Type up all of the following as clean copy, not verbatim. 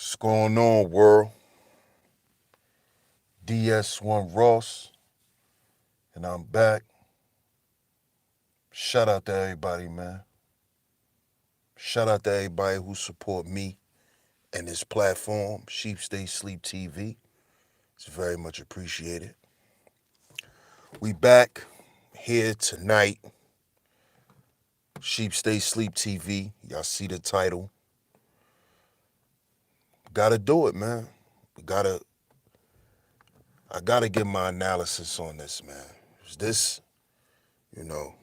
What's going on, world? DS1 Ross, and I'm back. Shout out to everybody, man. Shout out to everybody who support me and this platform, Sheep Stay Sleep TV. It's very much appreciated. We back here tonight, Sheep Stay Sleep TV. Y'all see the title. Gotta do it, man. I gotta get my analysis on this, man. This, you know,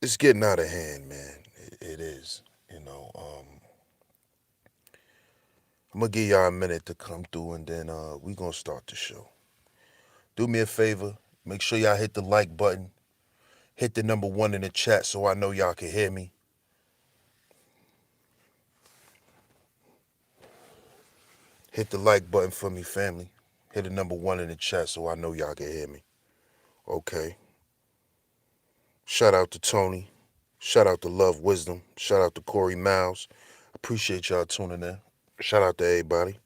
it's getting out of hand, man. It is, you know. I'm gonna give y'all a minute to come through, and then we gonna start the show. Do me a favor, make sure y'all hit the like button, hit the number 1 in the chat so I know y'all can hear me. Hit the like button for me, family. Hit the number 1 in the chat so I know y'all can hear me. Okay. Shout out to Tony. Shout out to Love Wisdom. Shout out to Corey Miles. Appreciate y'all tuning in. Shout out to everybody.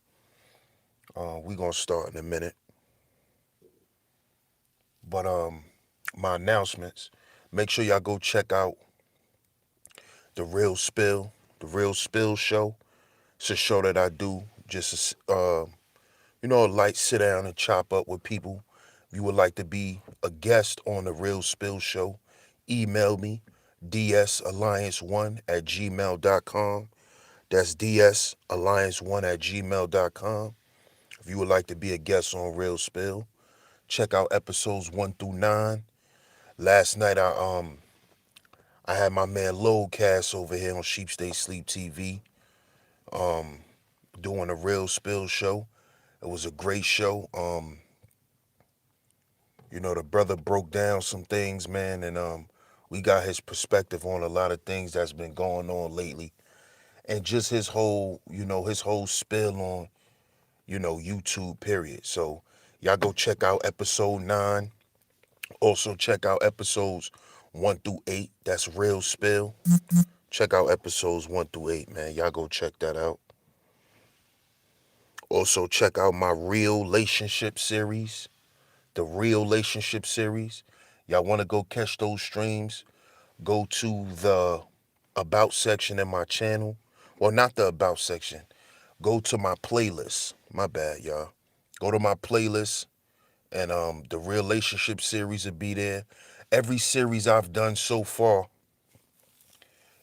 We gonna start in a minute. But my announcements. Make sure y'all go check out The Real Spill Show. It's a show that I do just, a light sit down and chop up with people. If you would like to be a guest on The Real Spill Show, email me, dsalliance1@gmail.com. That's dsalliance1@gmail.com. If you would like to be a guest on Real Spill, check out episodes 1 through 9. Last night I had my man Loadcast over here on Sheep Stay Sleep TV, doing a Real Spill show. It was a great show. The brother broke down some things, man, and we got his perspective on a lot of things that's been going on lately. And just his whole spill on, YouTube, period. So y'all go check out episode 9. Also check out episodes 1 through 8. That's Real Spill. Check out episodes 1 through 8, man. Y'all go check that out. Also check out my Real Relationship series. The Real Relationship series. Y'all want to go catch those streams? Go to the About section in my channel. Well, not the About section. Go to my playlist. My bad, y'all. Go to my playlist, and the Real Relationship series will be there. Every series I've done so far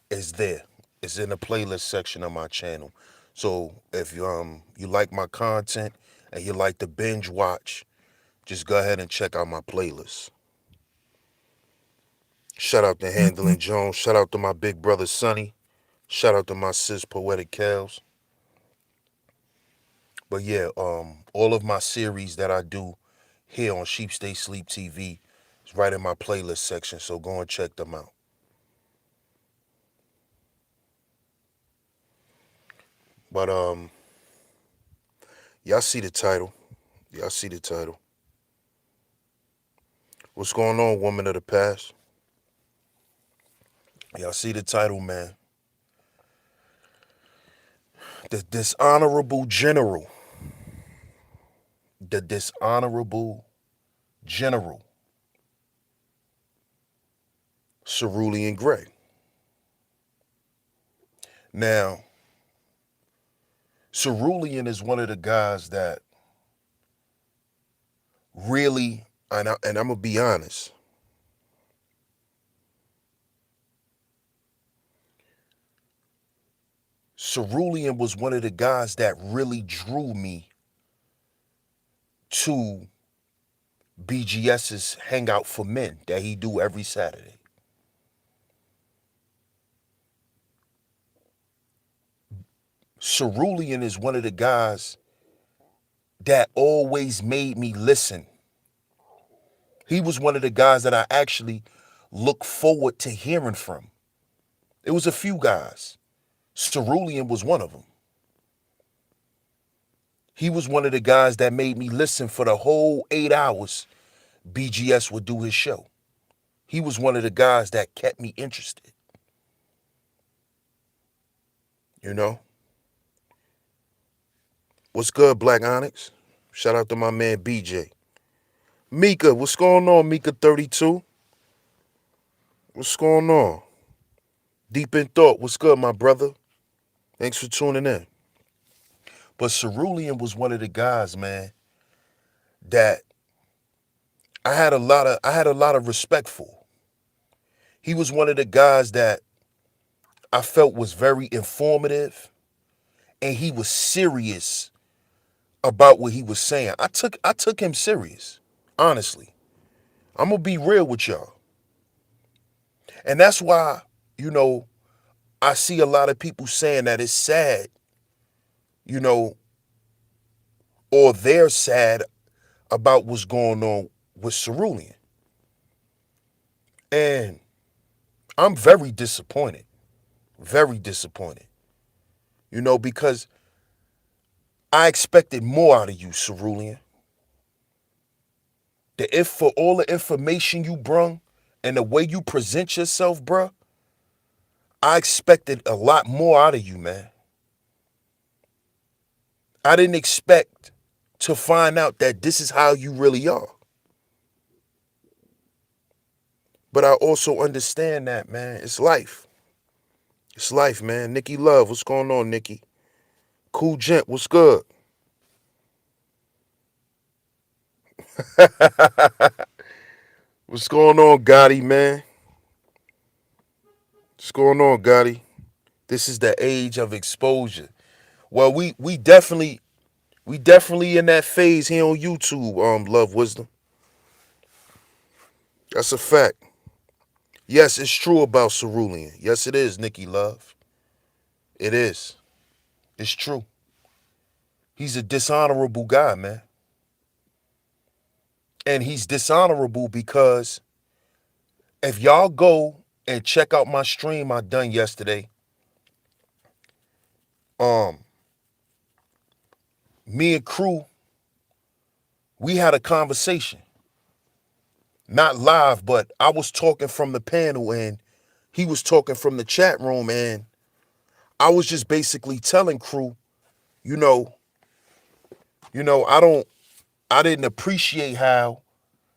is there. It's in the playlist section of my channel. So if you like my content and you like to binge watch, just go ahead and check out my playlist. Shout out to Handling Jones. Shout out to my big brother Sonny. Shout out to my sis Poetic Cows. But yeah, all of my series that I do here on Sheep Stay Sleep TV is right in my playlist section. So go and check them out. But y'all see the title. Y'all see the title. What's going on, woman of the past? Y'all see the title, man. The Dishonorable General. The Dishonorable General. Cerulean Gray. Now, Cerulean is one of the guys that really, and I'm going to be honest, Cerulean was one of the guys that really drew me to BGS's Hangout for Men that he do every Saturday. Cerulean is one of the guys that always made me listen. He was one of the guys that I actually look forward to hearing from. It was a few guys. Cerulean was one of them. He was one of the guys that made me listen for the whole 8 hours BGS would do his show. He was one of the guys that kept me interested. You know? What's good, Black Onyx? Shout out to my man BJ. Mika, what's going on, Mika 32? What's going on? Deep in thought, what's good, my brother? Thanks for tuning in. But Cerulean was one of the guys, man, that I had a lot of respect for. He was one of the guys that I felt was very informative, and he was serious about what he was saying. I took him serious, honestly. I'm gonna be real with y'all. And that's why, you know, I see a lot of people saying that it's sad, you know, or they're sad about what's going on with Cerulean. And I'm very disappointed. Very disappointed. Because I expected more out of you, Cerulean. If for all the information you brung and the way you present yourself, bruh, I expected a lot more out of you, man. I didn't expect to find out that this is how you really are. But I also understand that, man. It's life. It's life, man. Nikki Love, what's going on, Nikki? Cool Gent, what's good? What's going on, Gotti, man? What's going on, Gotti? This is the age of exposure. Well, we definitely in that phase here on YouTube, Love Wisdom. That's a fact. Yes, it's true about Cerulean. Yes, it is, Nikki Love. It is. It's true. He's a dishonorable guy, man. And he's dishonorable because if y'all go and check out my stream I done yesterday, me and Crew, we had a conversation. Not live, but I was talking from the panel and he was talking from the chat room, and I was just basically telling Crew, you know, I didn't appreciate how,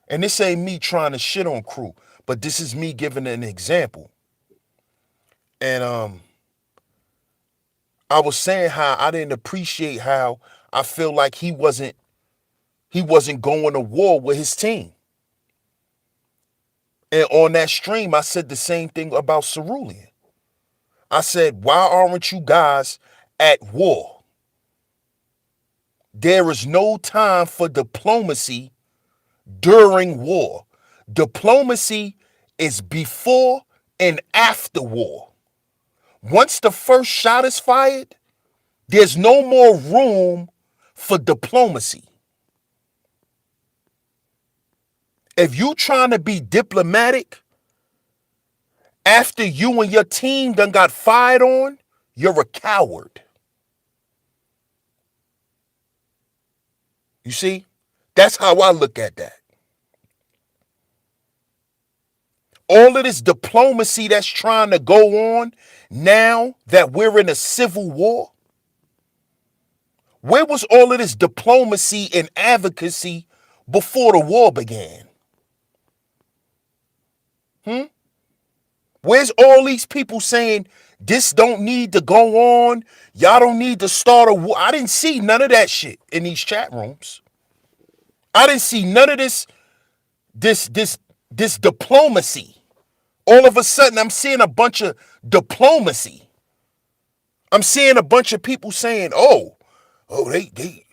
and this ain't me trying to shit on Crew, but this is me giving an example. And I was saying how I didn't appreciate how I feel like he wasn't going to war with his team. And on that stream, I said the same thing about Cerulean. I said, why aren't you guys at war? There is no time for diplomacy during war. Diplomacy is before and after war. Once the first shot is fired, there's no more room for diplomacy. If you trying to be diplomatic after you and your team done got fired on, you're a coward. You see? That's how I look at that. All of this diplomacy that's trying to go on now that we're in a civil war, where was all of this diplomacy and advocacy before the war began? Where's all these people saying this don't need to go on? Y'all don't need to start a war. I didn't see none of that shit in these chat rooms. I didn't see none of this diplomacy. All of a sudden, I'm seeing a bunch of diplomacy. I'm seeing a bunch of people saying, they,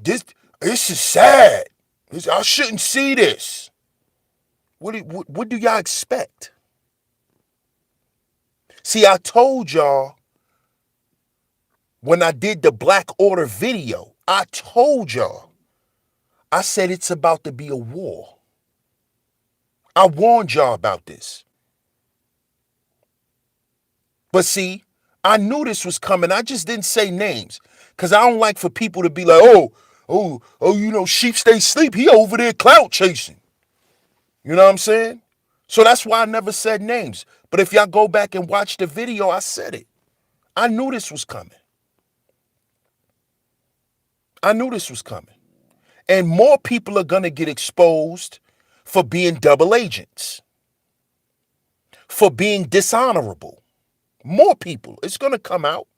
this is sad. I shouldn't see this. What do y'all expect? See, I told y'all when I did the Black Order video, I told y'all, I said it's about to be a war. I warned y'all about this. But see, I knew this was coming. I just didn't say names because I don't like for people to be like, Sheep Stay Sleep. He over there clout chasing. You know what I'm saying? So that's why I never said names. But if y'all go back and watch the video, I said it. I knew this was coming. I knew this was coming. And more people are going to get exposed for being double agents, for being dishonorable. More people. It's going to come out.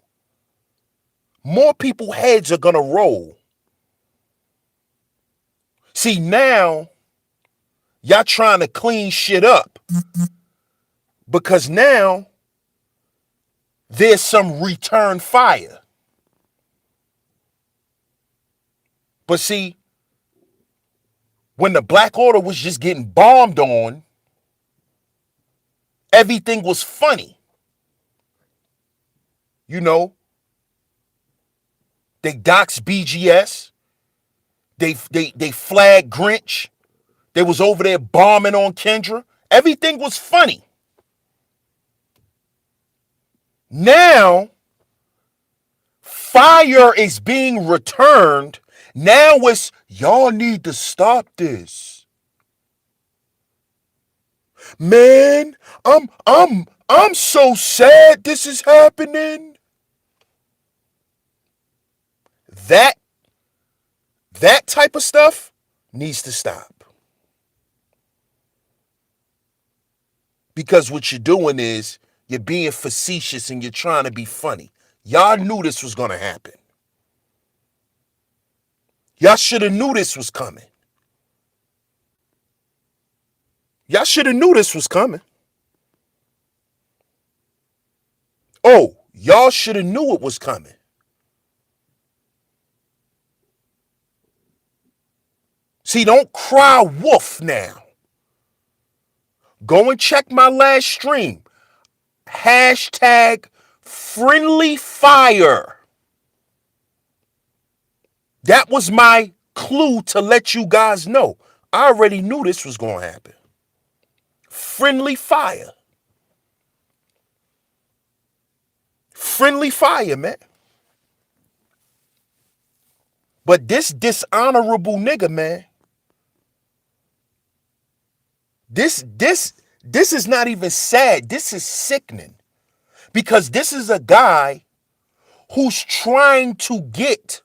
More people heads are going to roll. See, now y'all trying to clean shit up because now there's some return fire. But see, when the Black Order was just getting bombed on, everything was funny. You know, they doxed BGS. They flagged Grinch. They was over there bombing on Kendra. Everything was funny. Now, fire is being returned. Now it's, y'all need to stop this. Man, I'm so sad this is happening. That type of stuff needs to stop. Because what you're doing is you're being facetious and you're trying to be funny. Y'all knew this was going to happen. Y'all should have knew this was coming. Y'all should have knew this was coming. Oh, y'all should have knew it was coming. See, don't cry wolf now. Go and check my last stream. Hashtag friendly fire. That was my clue to let you guys know. I already knew this was going to happen. Friendly fire. Friendly fire, man. But this dishonorable nigga, man. This is not even sad. This is sickening. Because this is a guy who's trying to get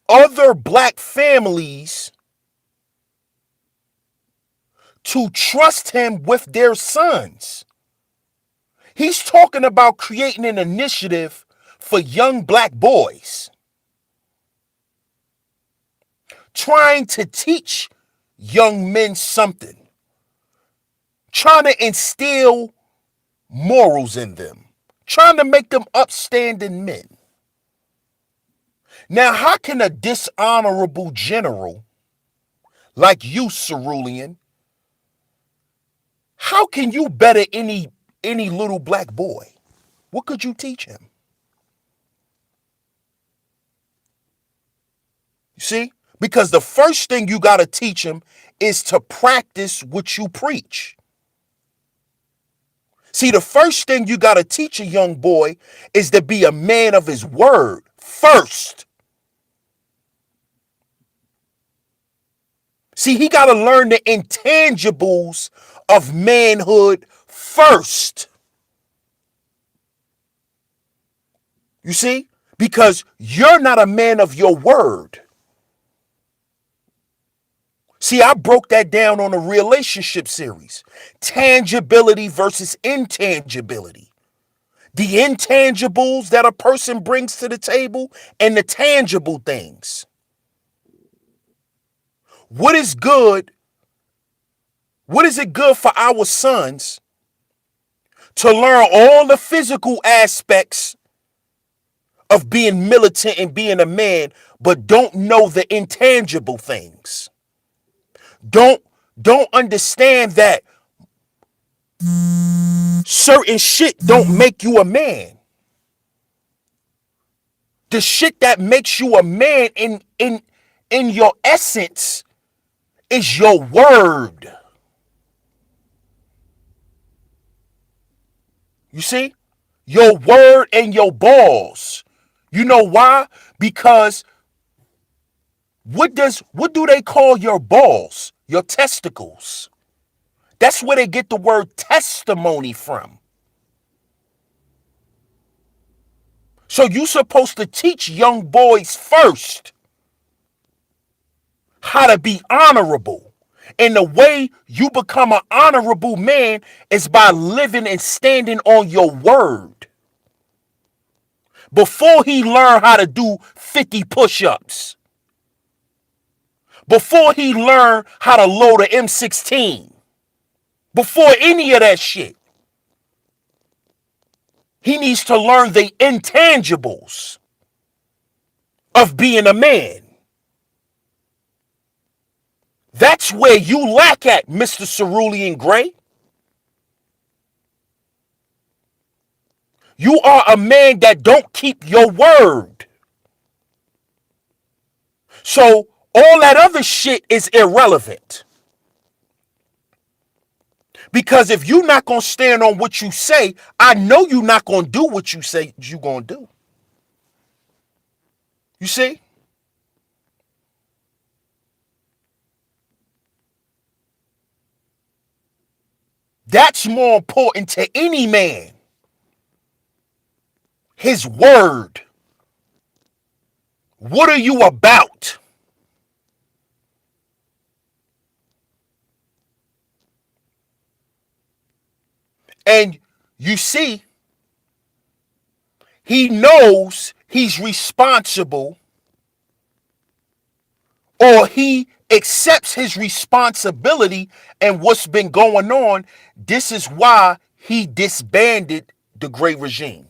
other black families to trust him with their sons. He's talking about creating an initiative for young black boys. Trying to teach young men something. Trying to instill morals in them. Trying to make them upstanding men. Now, how can a dishonorable general like you, Cerulean, how can you better any little black boy? What could you teach him? You see? Because the first thing you got to teach him is to practice what you preach. See, the first thing you got to teach a young boy is to be a man of his word first. See, he got to learn the intangibles of manhood first. You see? Because you're not a man of your word. See, I broke that down on a relationship series. Tangibility versus intangibility. The intangibles that a person brings to the table and the tangible things. What is good? What is it good for our sons to learn all the physical aspects of being militant and being a man, but don't know the intangible things? Don't understand that certain shit don't make you a man. The shit that makes you a man in your essence is your word. You see? Your word and your balls. You know why? Because what do they call your balls? Your testicles. That's where they get the word testimony from. So you're supposed to teach young boys first how to be honorable. And the way you become an honorable man is by living and standing on your word. Before he learned how to do 50 push-ups, before he learned how to load an M16, before any of that shit, he needs to learn the intangibles of being a man. That's where you lack at, Mr. Cerulean Gray. You are a man that don't keep your word. So all that other shit is irrelevant. Because if you're not going to stand on what you say, I know you're not going to do what you say you're going to do. You see? That's more important to any man. His word. What are you about? And you see, he knows he's responsible, or he accepts his responsibility and what's been going on. This is why he disbanded the Great Regime.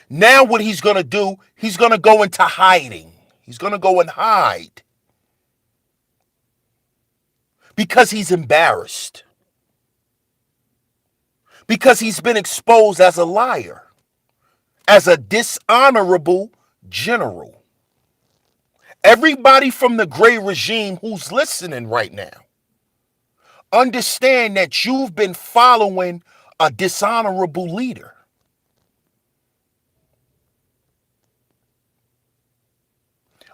Now what he's going to do, he's going to go into hiding. He's going to go and hide because he's embarrassed. Because he's been exposed as a liar, as a dishonorable general. Everybody from the Gray regime who's listening right now, understand that you've been following a dishonorable leader.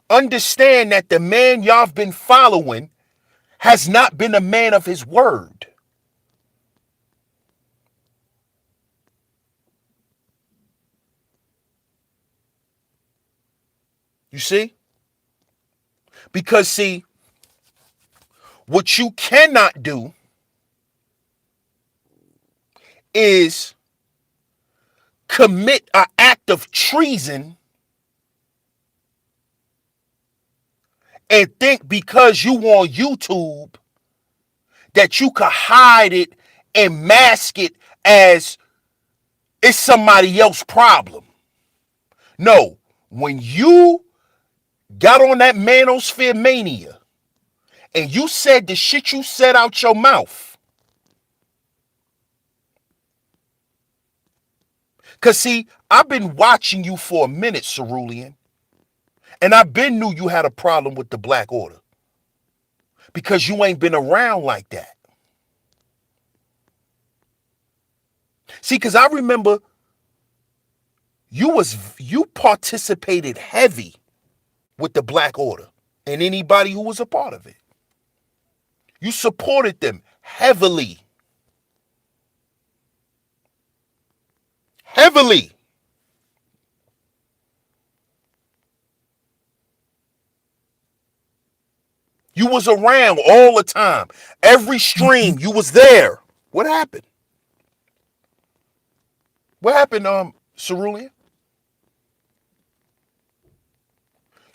Understand that the man y'all have been following has not been a man of his word. You see? Because, see, what you cannot do is commit an act of treason and think because you on YouTube that you could hide it and mask it as it's somebody else's problem. No, when you got on that manosphere mania and you said the shit you said out your mouth, because see, I've been watching you for a minute, Cerulean, and I've been knew you had a problem with the Black Order because you ain't been around like that. See, because I remember you participated heavy with the Black Order and anybody who was a part of it. You supported them heavily. Heavily. You was around all the time. Every stream, you was there. What happened? What happened, Cerulean?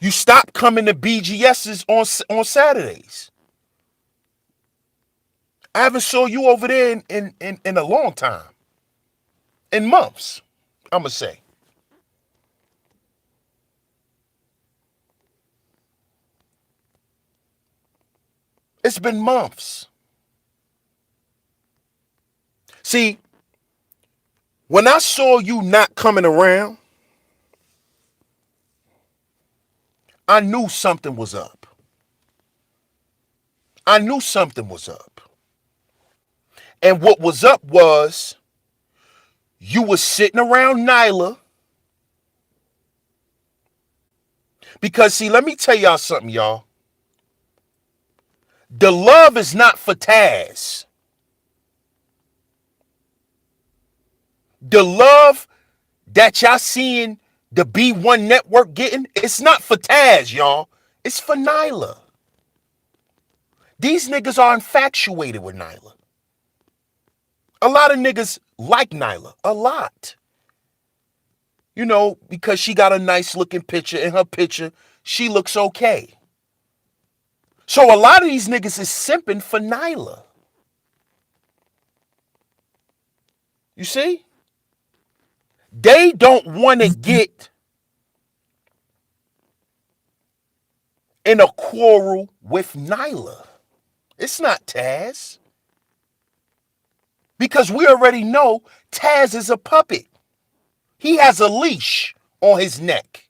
You stopped coming to BGS's on Saturdays. I haven't saw you over there in a long time. In months, I'm going to say. It's been months. See, when I saw you not coming around, I knew something was up. I knew something was up. And what was up was you was sitting around Nyla. Because, see, let me tell y'all something, y'all. The love is not for Taz. The love that y'all seeing the B1 network getting, it's not for Taz, y'all. It's for Nyla. These niggas are infatuated with Nyla. A lot of niggas like Nyla. A lot. You know, because she got a nice looking picture. In her picture, she looks okay. So a lot of these niggas is simping for Nyla. You see? They don't want to get in a quarrel with Nyla. It's not Taz. Because we already know Taz is a puppet. He has a leash on his neck.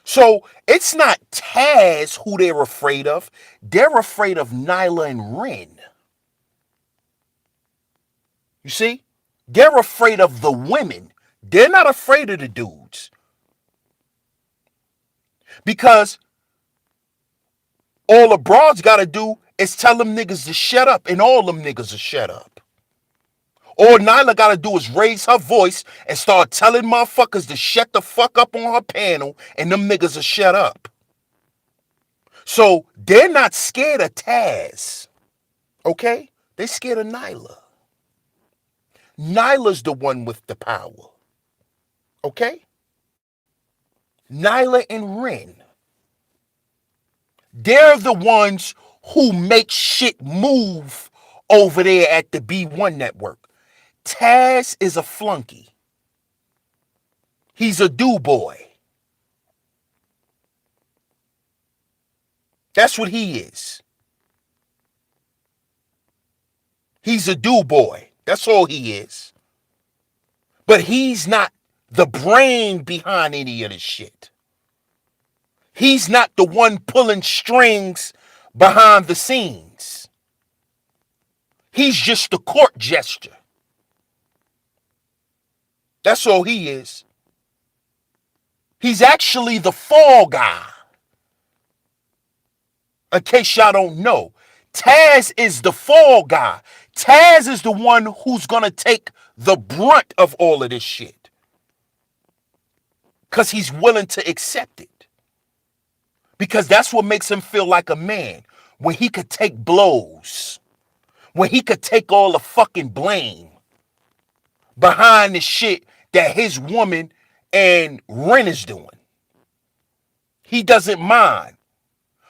So it's not Taz who they're afraid of. They're afraid of Nyla and Ren. You see? They're afraid of the women. They're not afraid of the dudes. Because all the broads got to do is tell them niggas to shut up, and all them niggas will shut up. All Nyla got to do is raise her voice and start telling motherfuckers to shut the fuck up on her panel, and them niggas will shut up. So they're not scared of Taz. Okay? They scared of Nyla. Nyla's the one with the power. Okay? Nyla and Ren. They're the ones who make shit move over there at the B1 network. Taz is a flunky. He's a do-boy. That's what he is. He's a do-boy. That's all he is. But he's not the brain behind any of this shit. He's not the one pulling strings behind the scenes. He's just the court gesture. That's all he is. He's actually the fall guy. In case y'all don't know, Taz is the fall guy. Taz is the one who's going to take the brunt of all of this shit. Because he's willing to accept it. Because that's what makes him feel like a man. When he could take blows. When he could take all the fucking blame behind the shit that his woman and Ren is doing. He doesn't mind.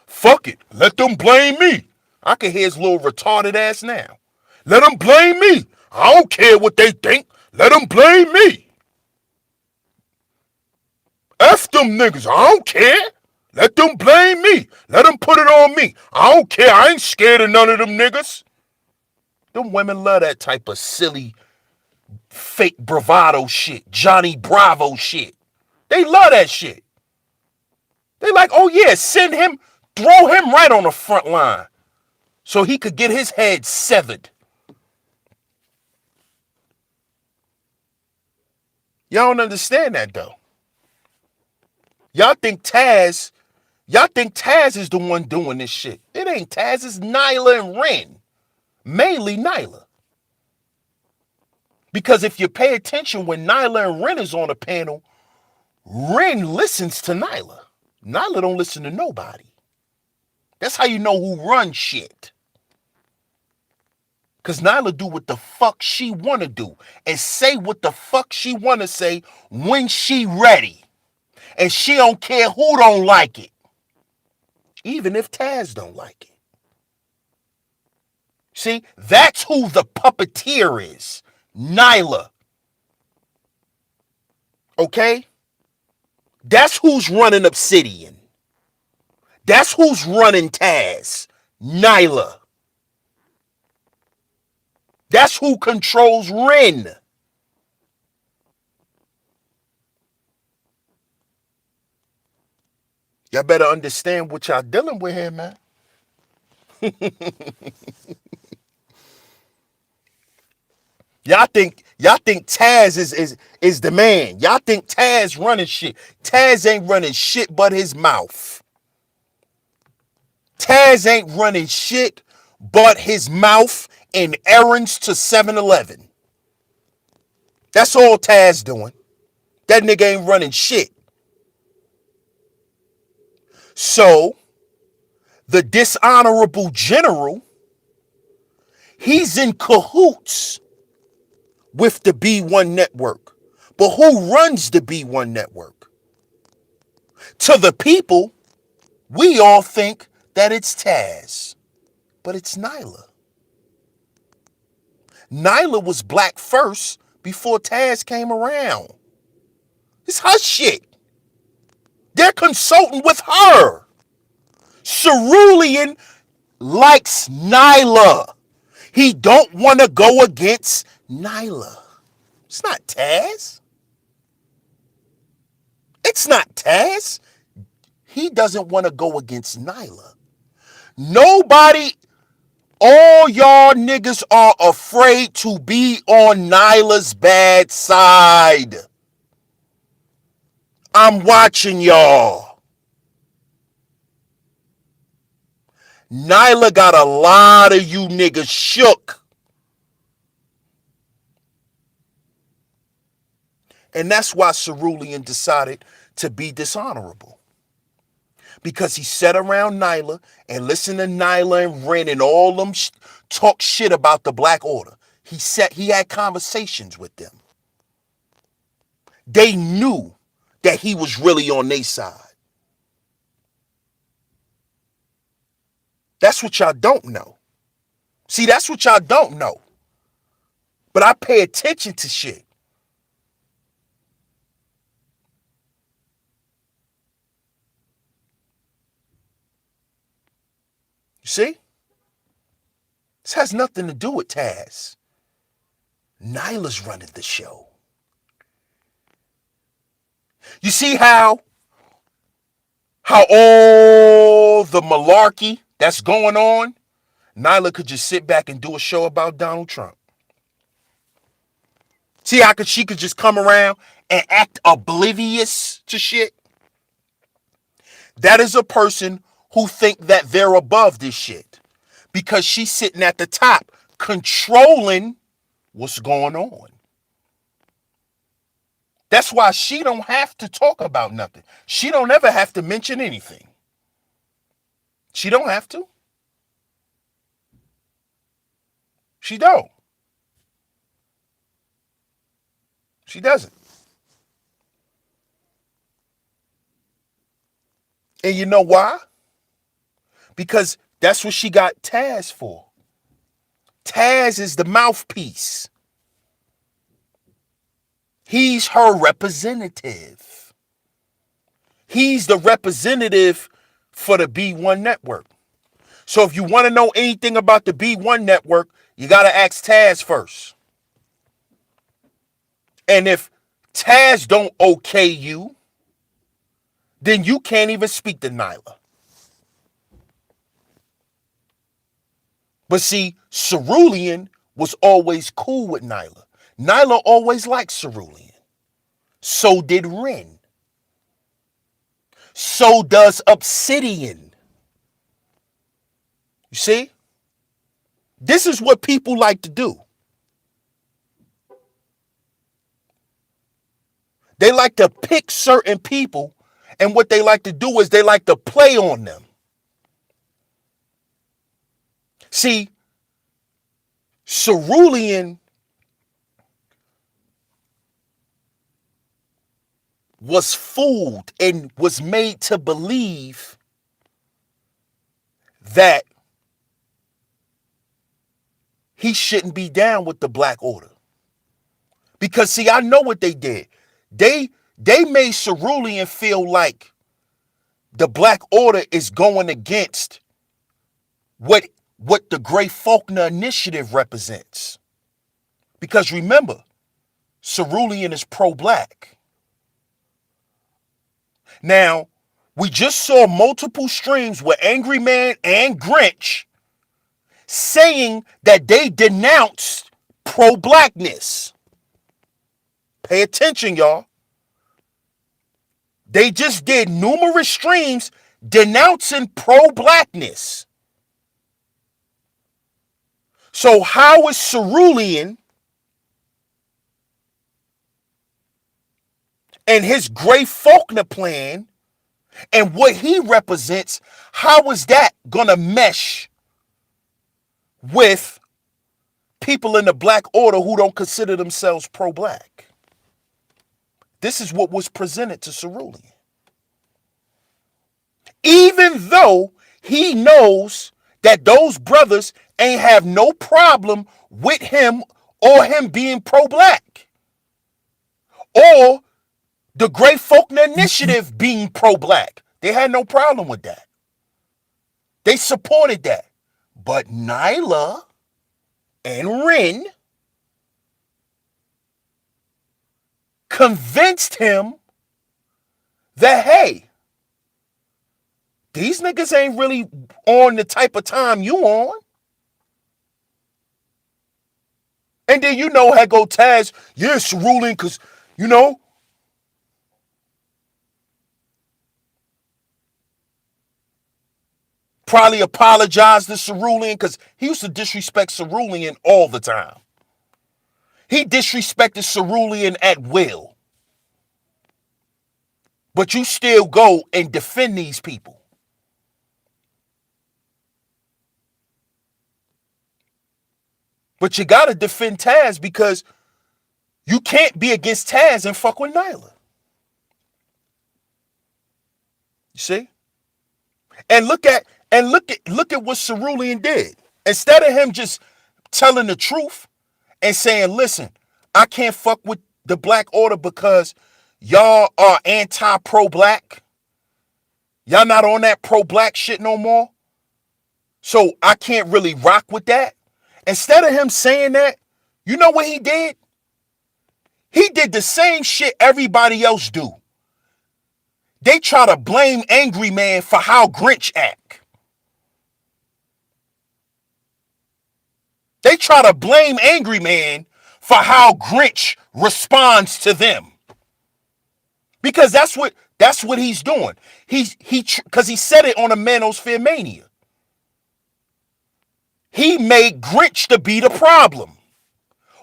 Fuck it. Let them blame me. I can hear his little retarded ass now. Let them blame me. I don't care what they think. Let them blame me. F them niggas. I don't care. Let them blame me. Let them put it on me. I don't care. I ain't scared of none of them niggas. Them women love that type of silly, fake bravado shit. Johnny Bravo shit. They love that shit. They like, oh yeah, send him, throw him right on the front line so he could get his head severed. Y'all don't understand that though. Y'all think Taz is the one doing this shit. It ain't Taz, it's Nyla and Ren. Mainly Nyla. Because if you pay attention when Nyla and Ren is on the panel, Ren listens to Nyla. Nyla don't listen to nobody. That's how you know who runs shit. Because Nyla do what the fuck she want to do and say what the fuck she want to say when she ready. And she don't care who don't like it. Even if Taz don't like it. See, that's who the puppeteer is. Nyla. Okay? That's who's running Obsidian. That's who's running Taz. Nyla. That's who controls Ren. Y'all better understand what y'all dealing with here, man. Y'all think Taz is the man. Y'all think Taz running shit. Taz ain't running shit but his mouth. Taz ain't running shit but his mouth and errands to 7-Eleven. That's all Taz doing. That nigga ain't running shit. So the Dishonorable General, he's in cahoots with the B1 network. But who runs the B1 network? To the people, we all think that it's Taz, but it's Nyla. Nyla was black first before Taz came around. It's her shit. They're consulting with her. Cerulean likes Nyla. He don't want to go against Nyla. It's not Taz. It's not Taz. He doesn't want to go against Nyla. Nobody, all y'all niggas are afraid to be on Nyla's bad side. I'm watching y'all. Nyla got a lot of you niggas shook. And that's why Cerulean decided to be dishonorable. Because he sat around Nyla and listened to Nyla and Ren and all them talk shit about the Black Order. He had conversations with them. They knew that he was really on their side. That's what y'all don't know. See, that's what y'all don't know. But I pay attention to shit. You see? This has nothing to do with Taz. Nyla's running the show. You see how all the malarkey that's going on, Nyla could just sit back and do a show about Donald Trump. See how she could just come around and act oblivious to shit? That is a person who think that they're above this shit because she's sitting at the top controlling what's going on. That's why she don't have to talk about nothing. She don't ever have to mention anything. She don't have to. She don't. She doesn't. And you know why? Because that's what she got Taz for. Taz is the mouthpiece. He's her representative. He's the representative for the B1 network. So if you want to know anything about the B1 network, you got to ask Taz first. And if Taz don't okay you, then you can't even speak to Nyla. But see, Cerulean was always cool with Nyla. Nyla always liked Cerulean. So did Ren. So does Obsidian. You see? This is what people like to do. They like to pick certain people, and what they like to do is they like to play on them. See, Cerulean was fooled and was made to believe that he shouldn't be down with the Black Order. Because, see, I know what they did. They made Cerulean feel like the Black Order is going against what the Gray Faulkner Initiative represents. Because remember, Cerulean is pro-black. Now, we just saw multiple streams with Angry Man and Grinch saying that they denounced pro-blackness. Pay attention, y'all. They just did numerous streams denouncing pro-blackness. So how is Cerulean and his Gray Faulkner plan And what he represents, how is that going to mesh with people in the black order who don't consider themselves pro-black? This is what was presented to Cerulean. Even though he knows that those brothers ain't have no problem with him or him being pro-black or the Great Faulkner Initiative being pro-black. They had no problem with that. They supported that. But Nyla and Ren convinced him that, hey, these niggas ain't really on the type of time you on. And then you know how go Taz, yeah, Cerulean, because, you know, probably apologized to Cerulean because he used to disrespect Cerulean all the time. He disrespected Cerulean at will. But you still go and defend these people. But you got to defend Taz because you can't be against Taz and fuck with Nyla. You see? And look at what Cerulean did. Instead of him just telling the truth and saying, listen, I can't fuck with the black order because y'all are anti-pro-black. Y'all not on that pro-black shit no more. So I can't really rock with that. Instead of him saying that, you know what he did? He did the same shit everybody else do. They try to blame Angry Man for how Grinch act. They try to blame Angry Man for how Grinch responds to them. Because that's what he's doing. Because he said it on a Manosphere Mania. He made Grinch to be the problem.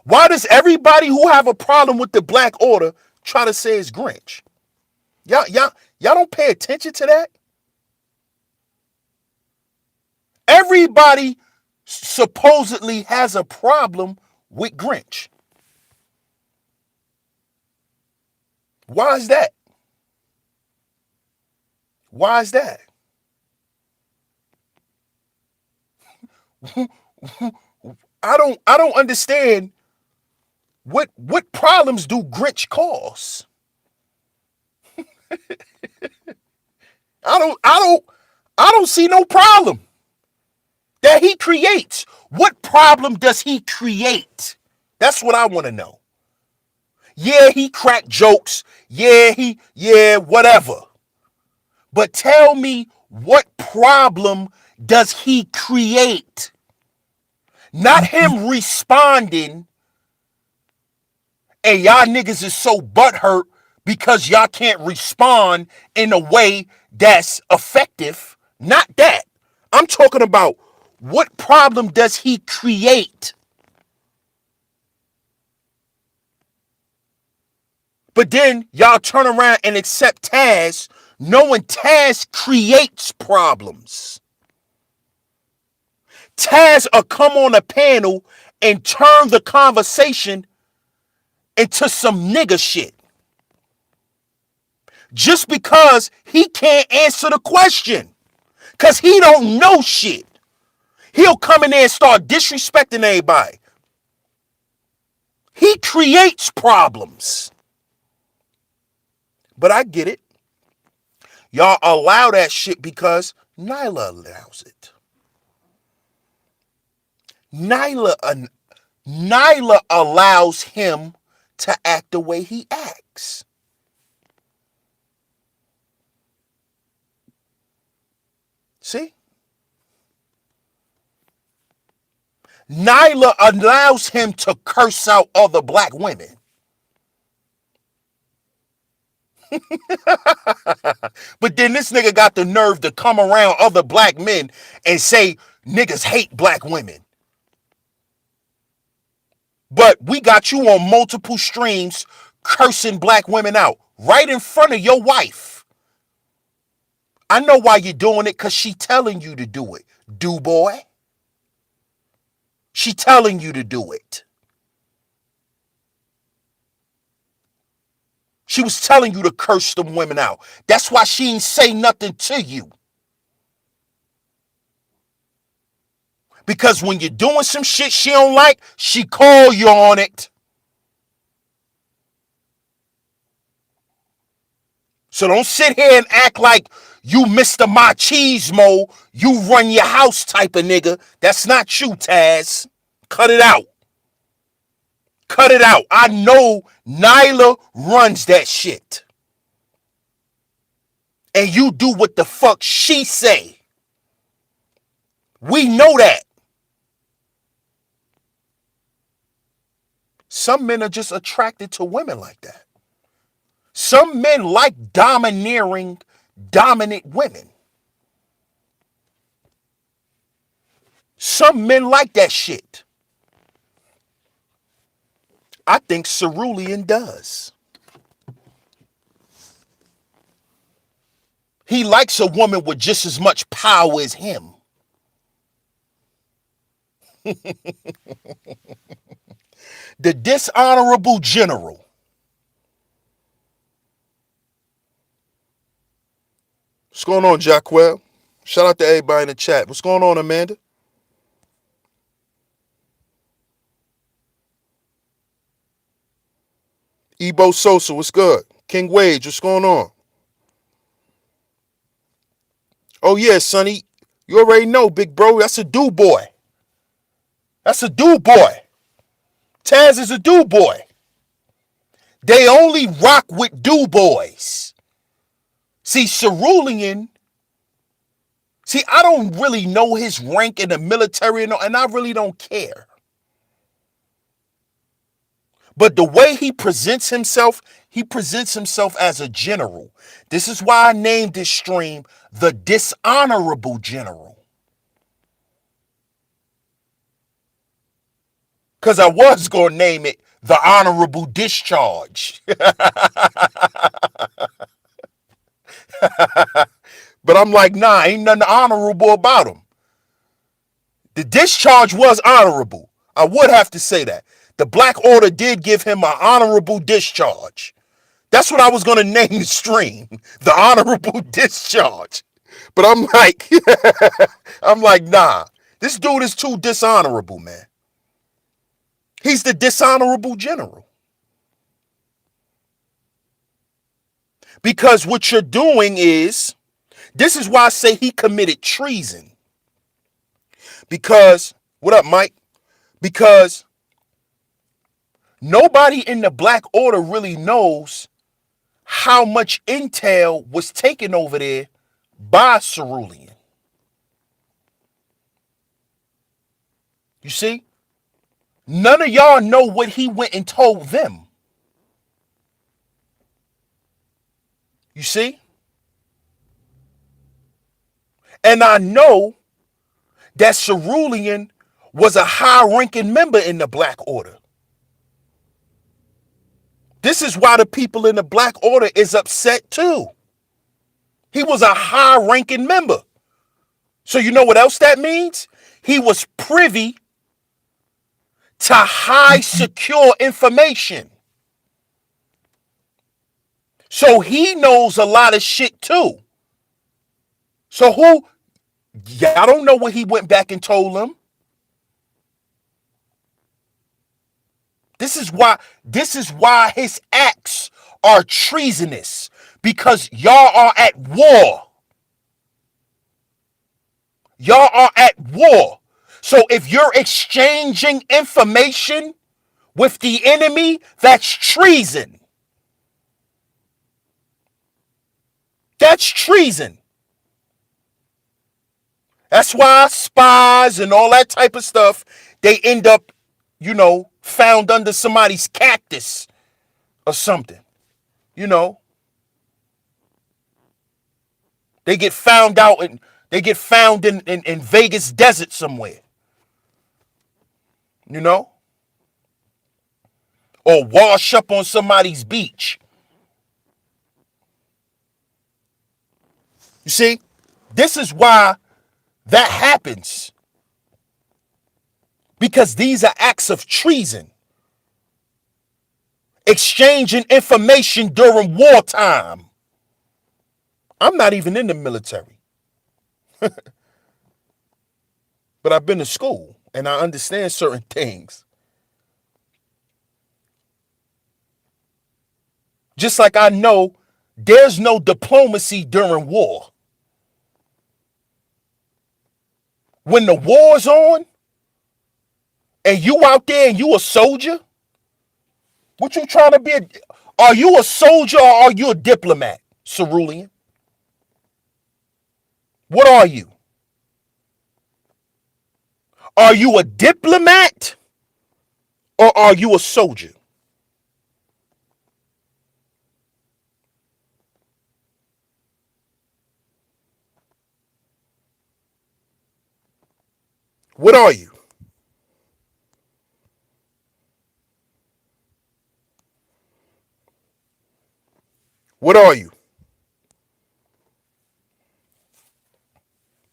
Why does everybody who have a problem with the black order try to say it's Grinch? Y'all don't pay attention to that? Everybody supposedly has a problem with Grinch. Why is that? Why is that? I don't understand what problems do Grinch cause? I don't see no problem that he creates. What problem does he create? That's what I want to know. Yeah, he cracked jokes. Yeah, whatever. But tell me, what problem does he create? Not him responding, and y'all niggas is so butthurt because y'all can't respond in a way that's effective. Not that. I'm talking about what problem does he create? But then y'all turn around and accept Taz, knowing Taz creates problems. Taz will come on a panel and turn the conversation into some nigga shit. Just because he can't answer the question. Because he don't know shit. He'll come in there and start disrespecting everybody. He creates problems. But I get it. Y'all allow that shit because Nyla allows it. Nyla allows him to act the way he acts. See? Nyla allows him to curse out other black women. But then this nigga got the nerve to come around other black men and say niggas hate black women. But we got you on multiple streams cursing black women out right in front of your wife. I know why you're doing it, because she telling you to do it. Do boy. She telling you to do it. She was telling you to curse them women out. That's why she ain't say nothing to you. Because when you're doing some shit she don't like, she call you on it. So don't sit here and act like you Mr. Machismo, you run your house type of nigga. That's not you, Taz. Cut it out. Cut it out. I know Nyla runs that shit. And you do what the fuck she say. We know that. Some men are just attracted to women like that. Some men like domineering, dominant women. Some men like that shit. I think Cerulean does. He likes a woman with just as much power as him. The Dishonorable General. What's going on, Jacquel? Shout out to everybody in the chat. What's going on, Amanda? Ebo Sosa, what's good? King Wage, what's going on? Oh yeah, Sonny. You already know, big bro. That's a do boy. That's a do boy. Taz is a do boy. They only rock with do boys. See, Cerulean. See, I don't really know his rank in the military, and I really don't care. But the way he presents himself as a general. This is why I named this stream the Dishonorable General. Because I was going to name it the Honorable Discharge. But I'm like, nah, ain't nothing honorable about him. The discharge was honorable. I would have to say that. The Black Order did give him an honorable discharge. That's what I was going to name the stream. The Honorable Discharge. But I'm like, nah. This dude is too dishonorable, man. He's the Dishonorable General. Because what you're doing is, this is why I say he committed treason. Because, what up, Mike? Because nobody in the Black Order really knows how much intel was taken over there by Cerulean. You see? None of y'all know what he went and told them. You see? And I know that Cerulean was a high-ranking member in the Black Order. This is why the people in the Black Order is upset too. He was a high-ranking member. So you know what else that means? He was privy to high secure information. So he knows a lot of shit too. So y'all don't know what he went back and told them. This is why his acts are treasonous, because y'all are at war. Y'all are at war. So if you're exchanging information with the enemy, that's treason. That's treason. That's why spies and all that type of stuff, they end up, found under somebody's cactus or something. They get found in Vegas desert somewhere. Or wash up on somebody's beach. You see, this is why that happens. Because these are acts of treason. Exchanging information during wartime. I'm not even in the military. But I've been to school and I understand certain things. Just like I know there's no diplomacy during war. When the war's on and you out there and you a soldier, what you trying to be? Are you a soldier or are you a diplomat, Cerulean? What are you? Are you a diplomat or are you a soldier? What are you? What are you?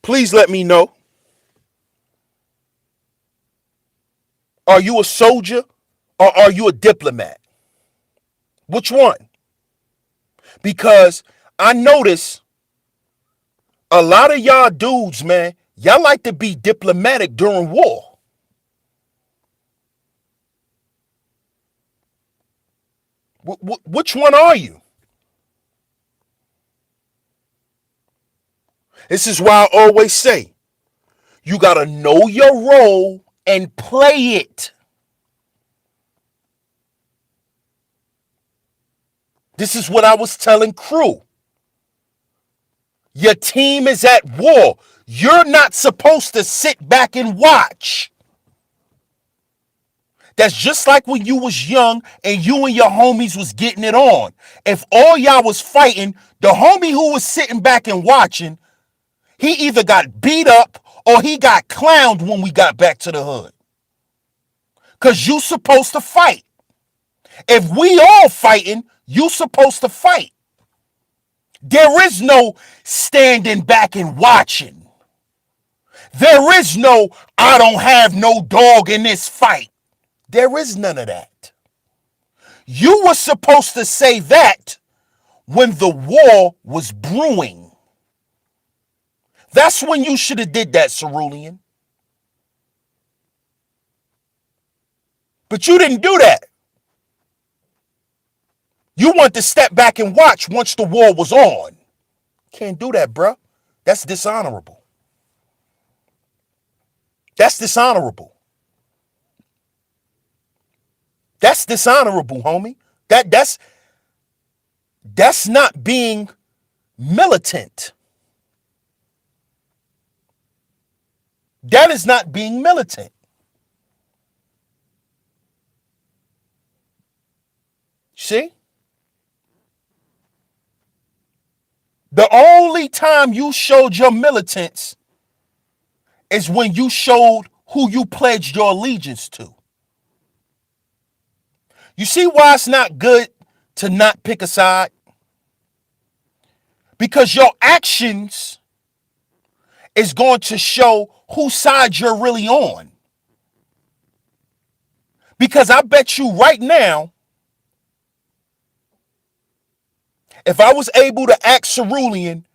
Please let me know. Are you a soldier or are you a diplomat? Which one? Because I notice a lot of y'all dudes, man, y'all like to be diplomatic during war. Which one are you? This is why I always say, you got to know your role and play it. This is what I was telling crew. Your team is at war. You're not supposed to sit back and watch. That's just like when you was young and you and your homies was getting it on. If all y'all was fighting, the homie who was sitting back and watching, he either got beat up or he got clowned when we got back to the hood. Because you supposed to fight. If we all fighting, you supposed to fight. There is no standing back and watching. There is no, I don't have no dog in this fight. There is none of that. You were supposed to say that when the war was brewing. That's when you should have did that, Cerulean. But you didn't do that. You want to step back and watch once the war was on. Can't do that, bruh. That's dishonorable. That's dishonorable. That's dishonorable, homie. That's not being militant. That is not being militant. See? The only time you showed your militance is when you showed who you pledged your allegiance to. You see why it's not good to not pick a side? Because your actions is going to show whose side you're really on. Because I bet you right now, if I was able to ask Cerulean,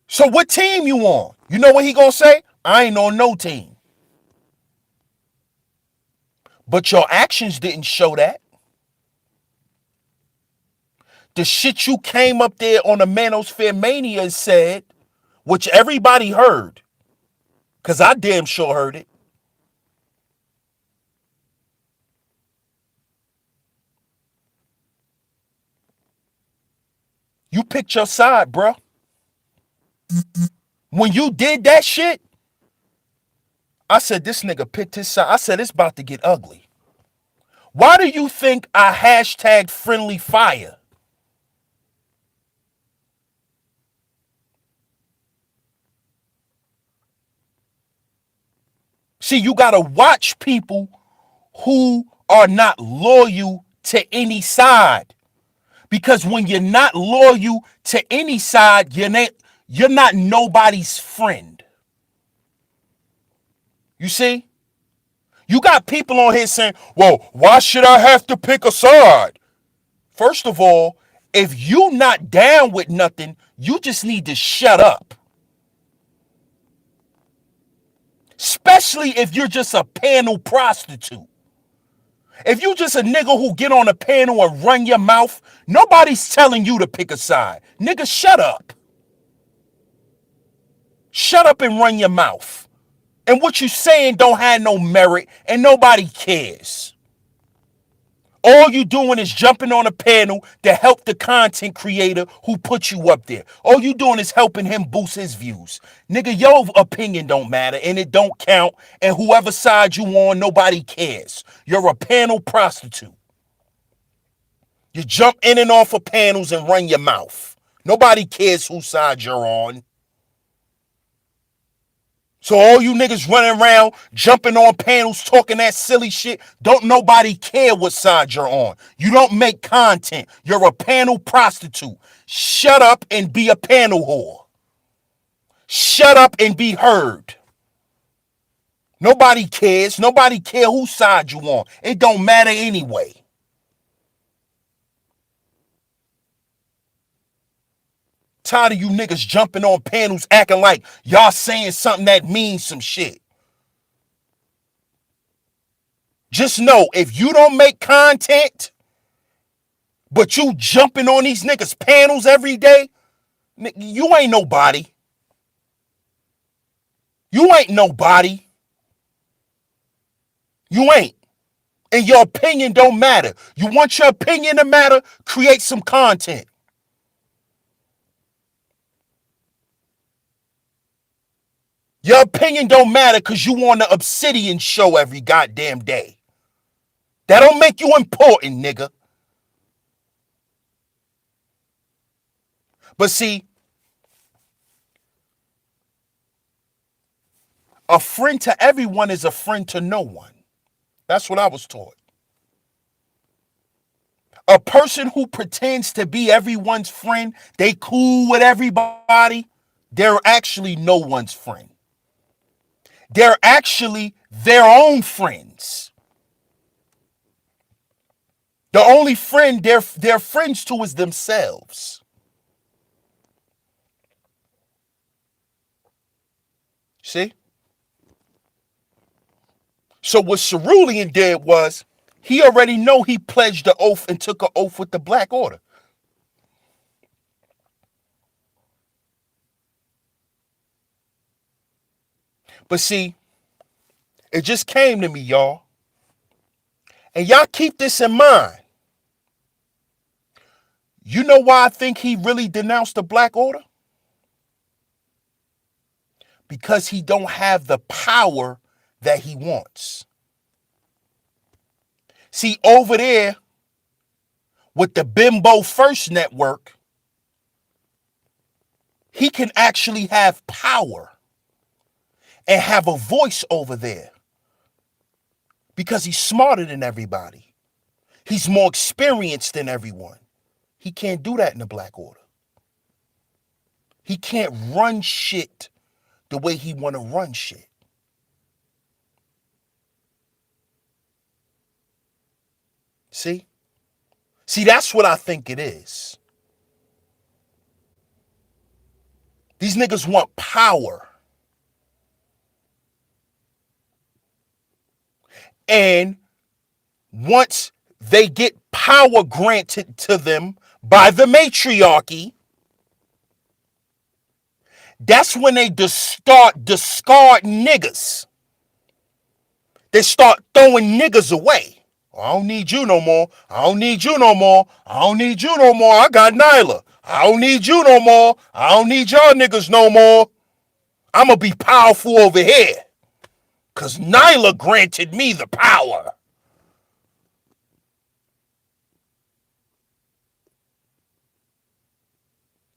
so what team you on? You know what he gonna say? I ain't on no team. But your actions didn't show that. The shit you came up there on the Manosphere Mania and said, which everybody heard, because I damn sure heard it. You picked your side, bruh. When you did that shit, I said, this nigga picked his side. I said, it's about to get ugly. Why do you think I hashtagged friendly fire? See, you got to watch people who are not loyal to any side. Because when you're not loyal to any side, you're not nobody's friend. You see? You got people on here saying, well, why should I have to pick a side? First of all, if you not down with nothing, you just need to shut up. Especially if you're just a panel prostitute. If you just a nigga who get on a panel and run your mouth, nobody's telling you to pick a side. Nigga, shut up. Shut up and run your mouth. And what you saying don't have no merit and nobody cares. All you doing is jumping on a panel to help the content creator who put you up there. All you doing is helping him boost his views. Nigga, your opinion don't matter and it don't count. And whoever side you on, nobody cares. You're a panel prostitute. You jump in and off of panels and run your mouth. Nobody cares whose side you're on. So all you niggas running around, jumping on panels, talking that silly shit, don't nobody care what side you're on. You don't make content. You're a panel prostitute. Shut up and be a panel whore. Shut up and be heard. Nobody cares. Nobody care whose side you on. It don't matter anyway. Tired of you niggas jumping on panels acting like y'all saying something that means some shit. Just know, if you don't make content, but you jumping on these niggas panels every day, you ain't nobody. You ain't nobody. You ain't. And your opinion don't matter. You want your opinion to matter? Create some content. Your opinion don't matter because you on the Obsidian show every goddamn day. That don't make you important, nigga. But see, a friend to everyone is a friend to no one. That's what I was taught. A person who pretends to be everyone's friend, they cool with everybody, they're actually no one's friend. They're actually their own friends. The only friend they're friends to is themselves. See? So what Cerulean did was, he already know he pledged the oath and took an oath with the Black Order. But see, it just came to me, y'all. And y'all keep this in mind. You know why I think he really denounced the Black Order? Because he don't have the power that he wants. See, over there with the Bimbo First Network, he can actually have power and have a voice over there because he's smarter than everybody. He's more experienced than everyone. He can't do that in the Black Order. He can't run shit the way he want to run shit. See? See, that's what I think it is. These niggas want power. And once they get power granted to them by the matriarchy, that's when they start discarding niggas. They start throwing niggas away. I don't need you no more. I don't need you no more. I don't need you no more. I got Nyla. I don't need you no more. I don't need y'all niggas no more. I'm going to be powerful over here. Because Nyla granted me the power.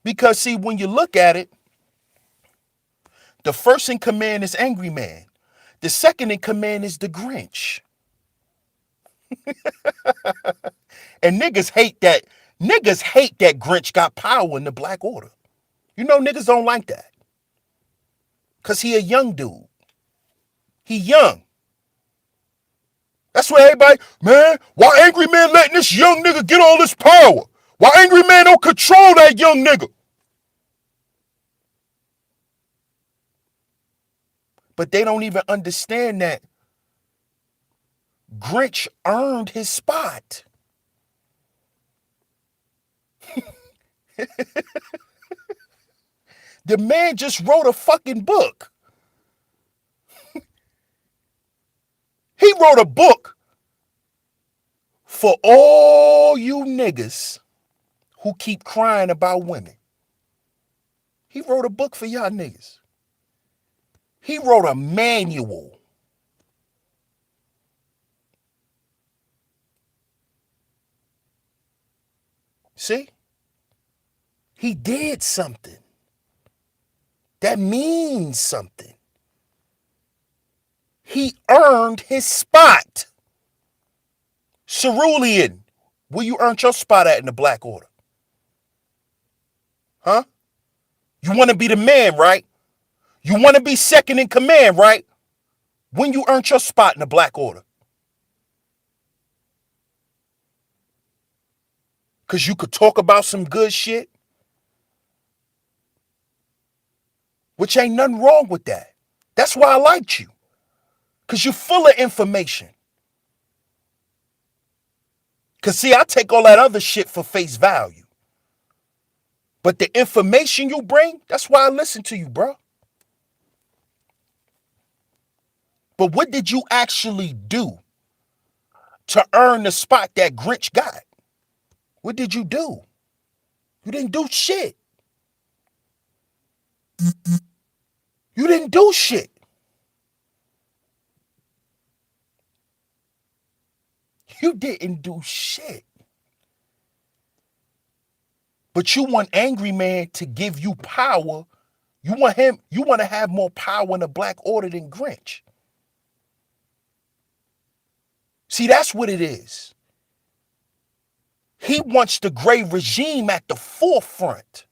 Because, see, when you look at it, the first in command is Angry Man. The second in command is the Grinch. And niggas hate that. Niggas hate that Grinch got power in the Black Order. You know niggas don't like that. Cause he a young dude. He young. That's why everybody, man, why Angry Man letting this young nigga get all this power? Why Angry Man don't control that young nigga? But they don't even understand that Grinch earned his spot. The man just wrote a fucking book. He wrote a book for all you niggas who keep crying about women. He wrote a book for y'all niggas. He wrote a manual. See? He did something. That means something. He earned his spot. Cerulean, where you earned your spot at in the Black Order? Huh? You want to be the man, right? You want to be second in command, right? When you earned your spot in the Black Order? Because you could talk about some good shit, which ain't nothing wrong with that. That's why I liked you. Because you're full of information. Because, see, I take all that other shit for face value. But the information you bring, that's why I listen to you, bro. But what did you actually do to earn the spot that Grinch got? What did you do? You didn't do shit. You didn't do shit. You didn't do shit. But you want Angry Man to give you power. You want to have more power in the Black Order than Grinch. See, that's what it is. He wants the gray regime at the forefront.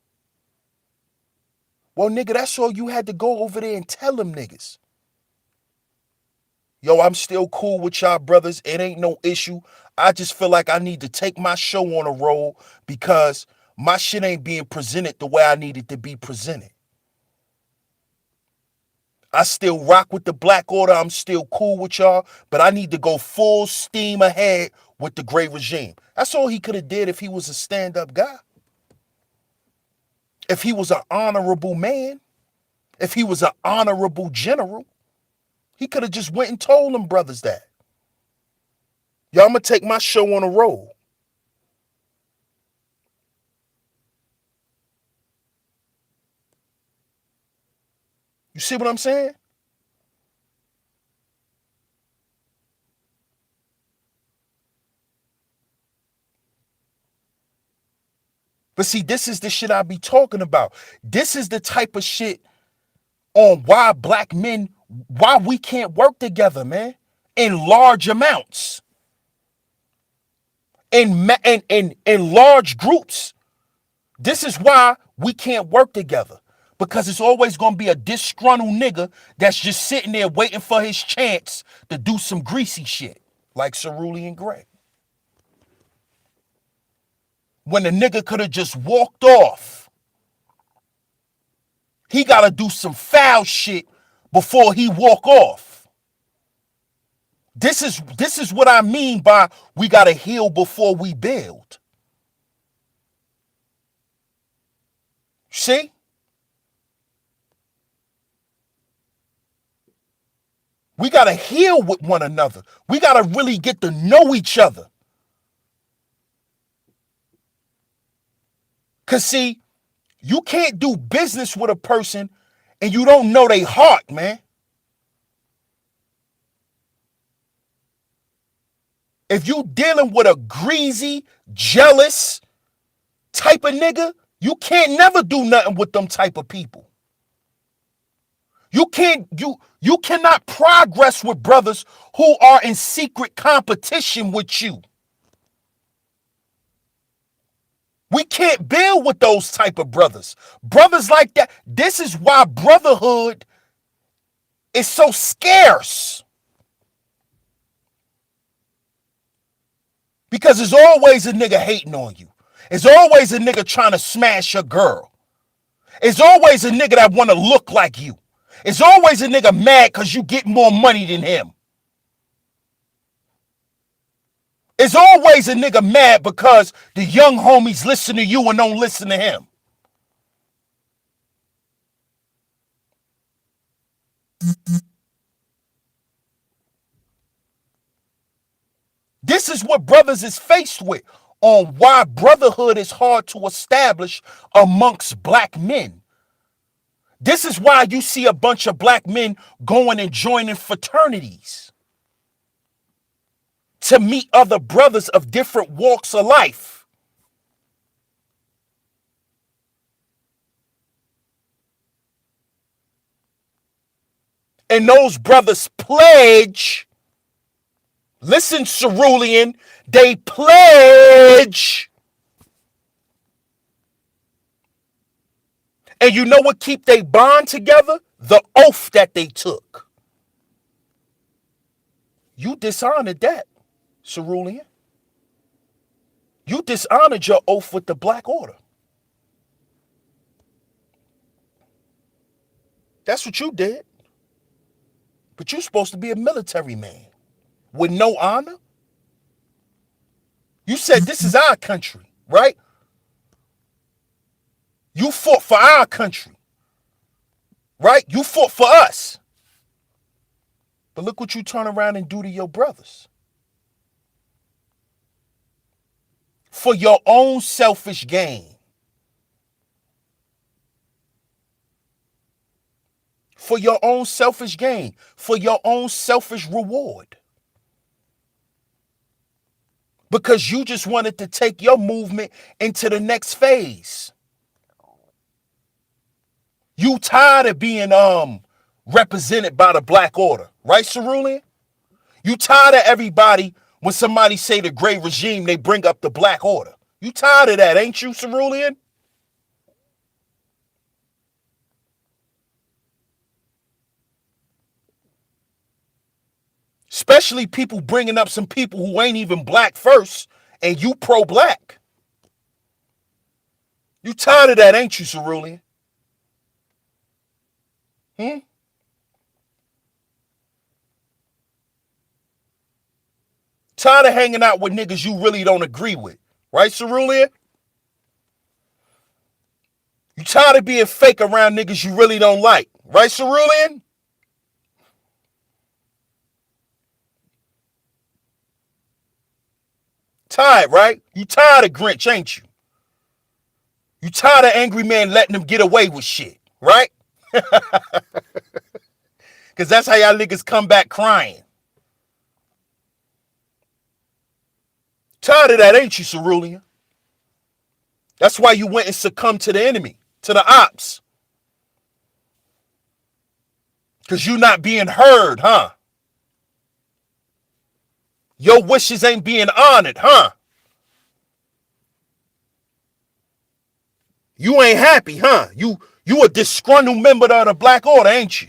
Well, nigga, that's all you had to go over there and tell them niggas. Yo, I'm still cool with y'all brothers. It ain't no issue. I just feel like I need to take my show on a roll because my shit ain't being presented the way I need it to be presented. I still rock with the Black Order. I'm still cool with y'all, but I need to go full steam ahead with the gray regime. That's all he could have did if he was a stand-up guy. If he was an honorable man, if he was an honorable general, he could have just went and told them brothers that. Yo, I'm going to take my show on a roll. You see what I'm saying? But see, this is the shit I be talking about. This is the type of shit on why black men, why we can't work together, man, in large amounts, in large groups. This is why we can't work together, because it's always going to be a disgruntled nigga that's just sitting there waiting for his chance to do some greasy shit like Cerulean Gray. When the nigga could have just walked off. He got to do some foul shit before he walk off. This is what I mean by we got to heal before we build. See? We got to heal with one another. We got to really get to know each other. Because, see, you can't do business with a person and you don't know their heart, man. If you dealing with a greasy, jealous type of nigga, you can't never do nothing with them type of people. You cannot progress with brothers who are in secret competition with you. can't build with those type of brothers. Brothers like that. This is why brotherhood is so scarce. Because there's always a nigga hating on you. There's always a nigga trying to smash your girl. There's always a nigga that want to look like you. There's always a nigga mad because you get more money than him. There's always a nigga mad because the young homies listen to you and don't listen to him. This is what brothers is faced with on why brotherhood is hard to establish amongst black men. This is why you see a bunch of black men going and joining fraternities to meet other brothers of different walks of life. And those brothers pledge, listen, Cerulean, they pledge. And you know what keep they bond together? The oath that they took. You dishonored that, Cerulean. You dishonored your oath with the Black Order. That's what you did. But you're supposed to be a military man with no honor. You said this is our country, right? You fought for our country, right? You fought for us. But look what you turn around and do to your brothers. For your own selfish gain. For your own selfish gain. For your own selfish reward. Because you just wanted to take your movement into the next phase. You tired of being represented by the Black Order, right, Cerulean? You tired of everybody, when somebody say the great regime, they bring up the Black Order. You tired of that, ain't you, Cerulean? Especially people bringing up some people who ain't even black first, and you pro-black. You tired of that, ain't you, Cerulean? Tired of hanging out with niggas you really don't agree with. Right, Cerulean? You tired of being fake around niggas you really don't like. Right, Cerulean? Tired, right? You tired of Grinch, ain't you? You tired of Angry Man letting them get away with shit, right? Because that's how y'all niggas come back crying. Tired of that, ain't you, Cerulean? That's why you went and succumbed to the enemy, to the ops. Because you not being heard, huh? Your wishes ain't being honored, huh? You ain't happy, huh? You a disgruntled member of the Black Order, ain't you?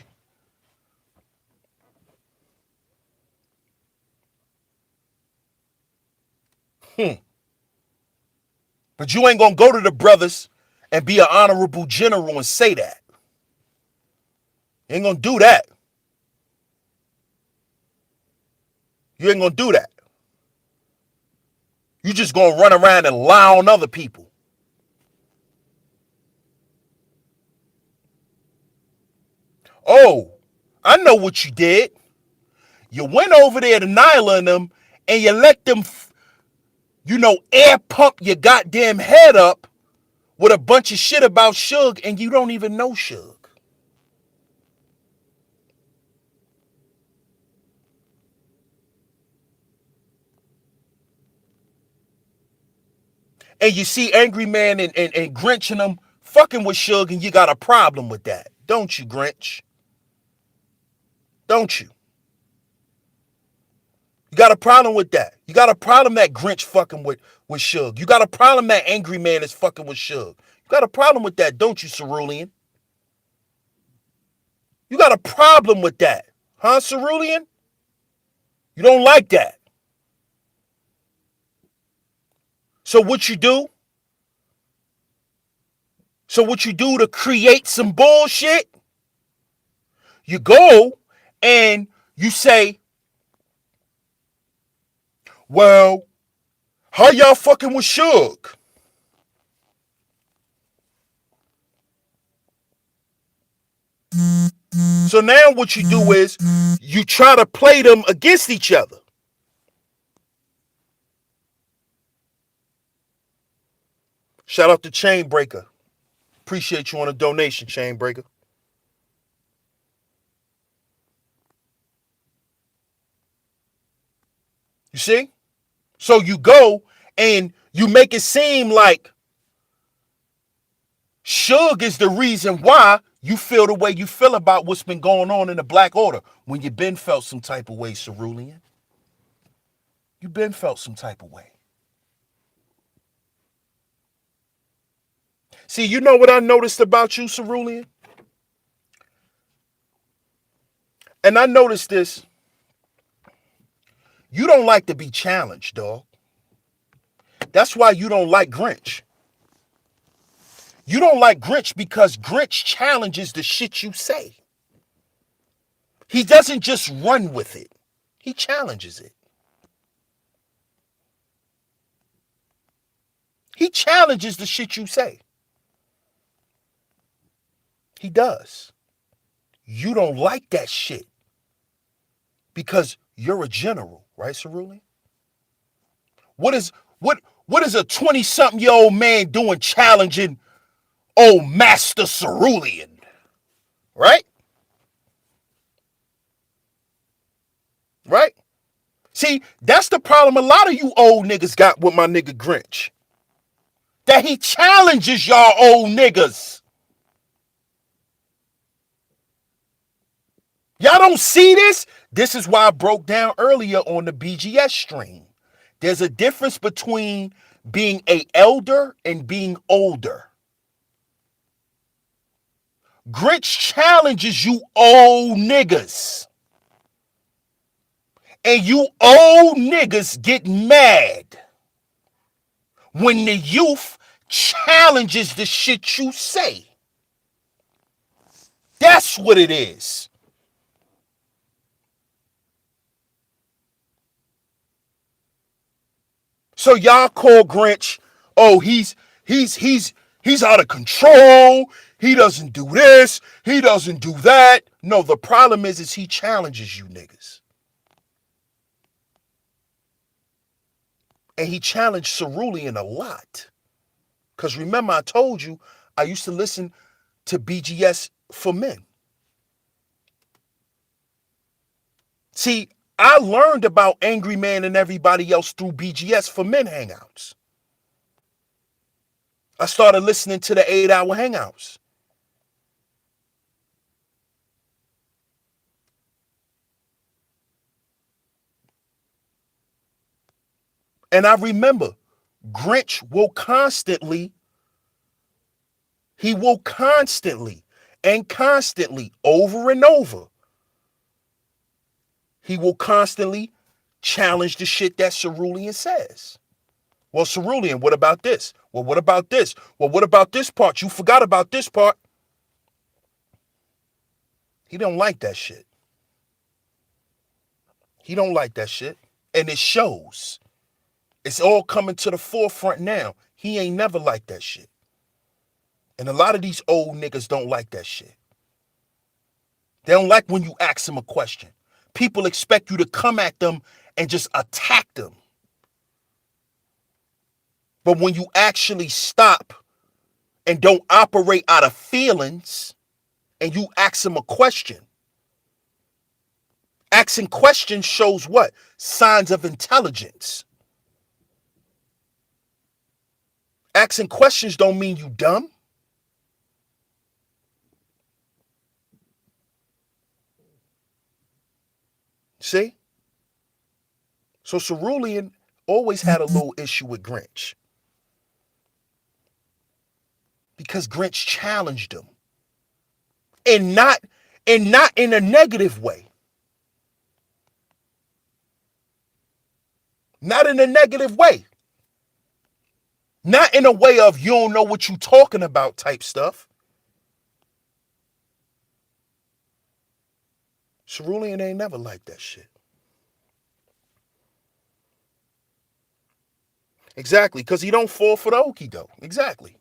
But you ain't gonna go to the brothers and be an honorable general and say that. You ain't gonna do that. You ain't gonna do that. You just gonna run around and lie on other people. Oh, I know what you did. You went over there to Nyla and them, and you let them, air pump your goddamn head up with a bunch of shit about Suge, and you don't even know Suge. And you see Angry Man and Grinch and them fucking with Suge, and you got a problem with that. Don't you, Grinch? Don't you? You got a problem with that. You got a problem that Grinch fucking with Suge. You got a problem that Angry Man is fucking with Suge. You got a problem with that, don't you, Cerulean? You got a problem with that, huh, Cerulean? You don't like that. So what you do? So what you do to create some bullshit? You go and you say, well, how y'all fucking with Suge? So now what you do is you try to play them against each other. Shout out to Chainbreaker. Appreciate you on a donation, Chainbreaker. You see? So you go and you make it seem like Suge is the reason why you feel the way you feel about what's been going on in the Black Order when you been felt some type of way, Cerulean. You been felt some type of way. See, you know what I noticed about you, Cerulean? And I noticed this. You don't like to be challenged, dog. That's why you don't like Grinch. You don't like Grinch because Grinch challenges the shit you say. He doesn't just run with it. He challenges it. He challenges the shit you say. He does. You don't like that shit because you're a general, right, Cerulean? What is a 20-something-year-old man doing challenging old Master Cerulean? Right? Right? See, that's the problem a lot of you old niggas got with my nigga Grinch. That he challenges y'all old niggas. Y'all don't see this? This is why I broke down earlier on the BGS stream. There's a difference between being a elder and being older. Grinch challenges you old niggas. And you old niggas get mad when the youth challenges the shit you say. That's what it is. So y'all call Grinch, oh, he's out of control. He doesn't do this. He doesn't do that. No, the problem is he challenges you niggas. And he challenged Cerulean a lot. Because remember, I told you, I used to listen to BGS for men. See, I learned about Angry Man and everybody else through BGS for men hangouts. I started listening to the 8-hour hangouts. And I remember Grinch will constantly over and over, he will constantly challenge the shit that Cerulean says. Well, Cerulean, what about this? Well, what about this? Well, what about this part? You forgot about this part. He don't like that shit. He don't like that shit. And it shows. It's all coming to the forefront now. He ain't never liked that shit. And a lot of these old niggas don't like that shit. They don't like when you ask them a question. People expect you to come at them and just attack them. But when you actually stop and don't operate out of feelings and you ask them a question, asking questions shows what? Signs of intelligence. Asking questions don't mean you dumb. See? So Cerulean always had a little issue with Grinch because Grinch challenged him, and not in a negative way. Not in a negative way. Not in a way of you don't know what you talking about type stuff. Cerulean ain't never like that shit. Exactly, because he don't fall for the okie doke. Exactly.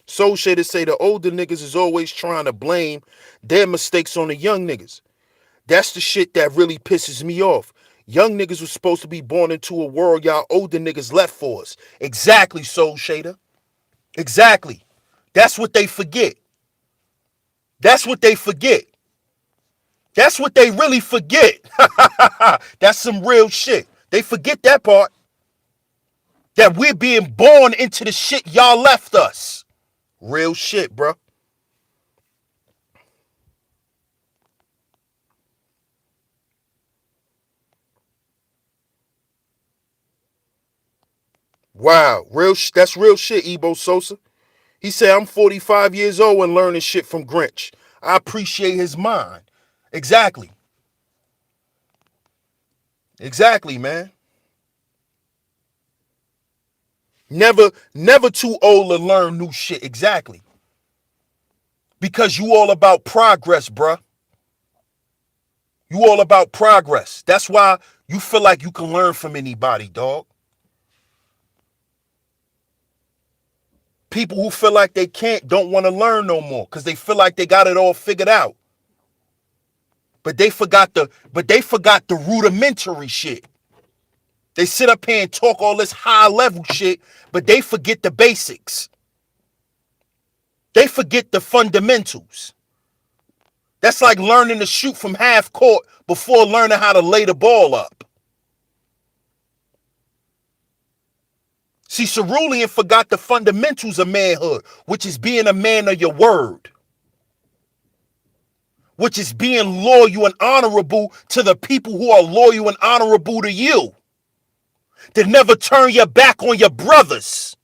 Soul Shaders say the older niggas is always trying to blame their mistakes on the young niggas. That's the shit that really pisses me off. Young niggas was supposed to be born into a world y'all older niggas left for us. Exactly, Soul Shader. Exactly. That's what they forget. That's what they forget. That's what they really forget. That's some real shit. They forget that part. That we're being born into the shit y'all left us. Real shit, bro. Wow. That's real shit, Ebo Sosa. He said, I'm 45 years old and learning shit from Grinch. I appreciate his mind. Exactly. Exactly, man. Never too old to learn new shit. Exactly. Because you all about progress, bruh. You all about progress. That's why you feel like you can learn from anybody, dog. People who feel like they can't don't want to learn no more because they feel like they got it all figured out. But they forgot the rudimentary shit. They sit up here and talk all this high level shit, but they forget the basics. They forget the fundamentals. That's like learning to shoot from half court before learning how to lay the ball up. See, Cerulean forgot the fundamentals of manhood, which is being a man of your word, which is being loyal and honorable to the people who are loyal and honorable to you. To never turn your back on your brothers.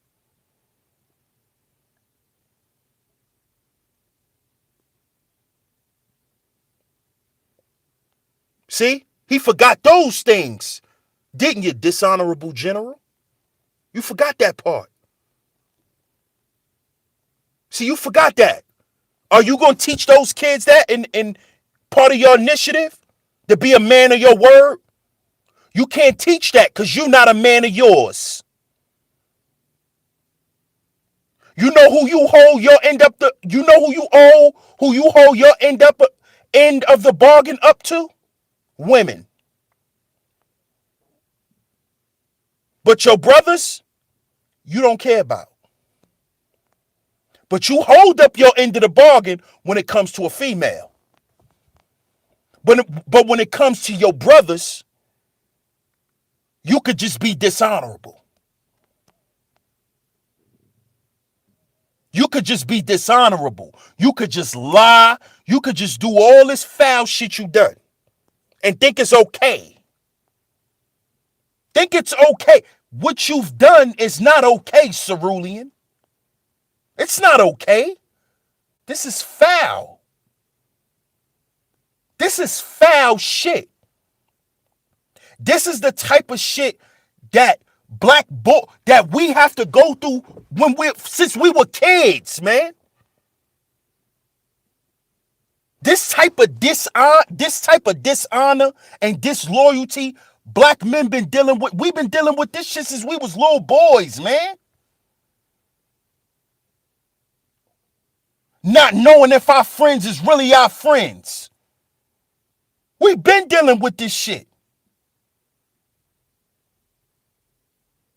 See, he forgot those things, didn't you, Dishonorable General? You forgot that part. See, you forgot that. Are you going to teach those kids that in part of your initiative? To be a man of your word? You can't teach that because you're not a man of yours. You know who you hold your end up the, you know who you hold your end of the bargain up to? Women. But your brothers, you don't care about. But you hold up your end of the bargain when it comes to a female. But when it comes to your brothers, you could just be dishonorable. You could just be dishonorable. You could just lie. You could just do all this foul shit you done and think it's okay. Think it's okay. What you've done is not okay, Cerulean. It's not okay. This is foul. This is foul shit. This is the type of shit that that we have to go through since we were kids, man. This type of dishonor and disloyalty black men been dealing with. We've been dealing with this shit since we was little boys, man. Not knowing if our friends is really our friends. We've been dealing with this shit.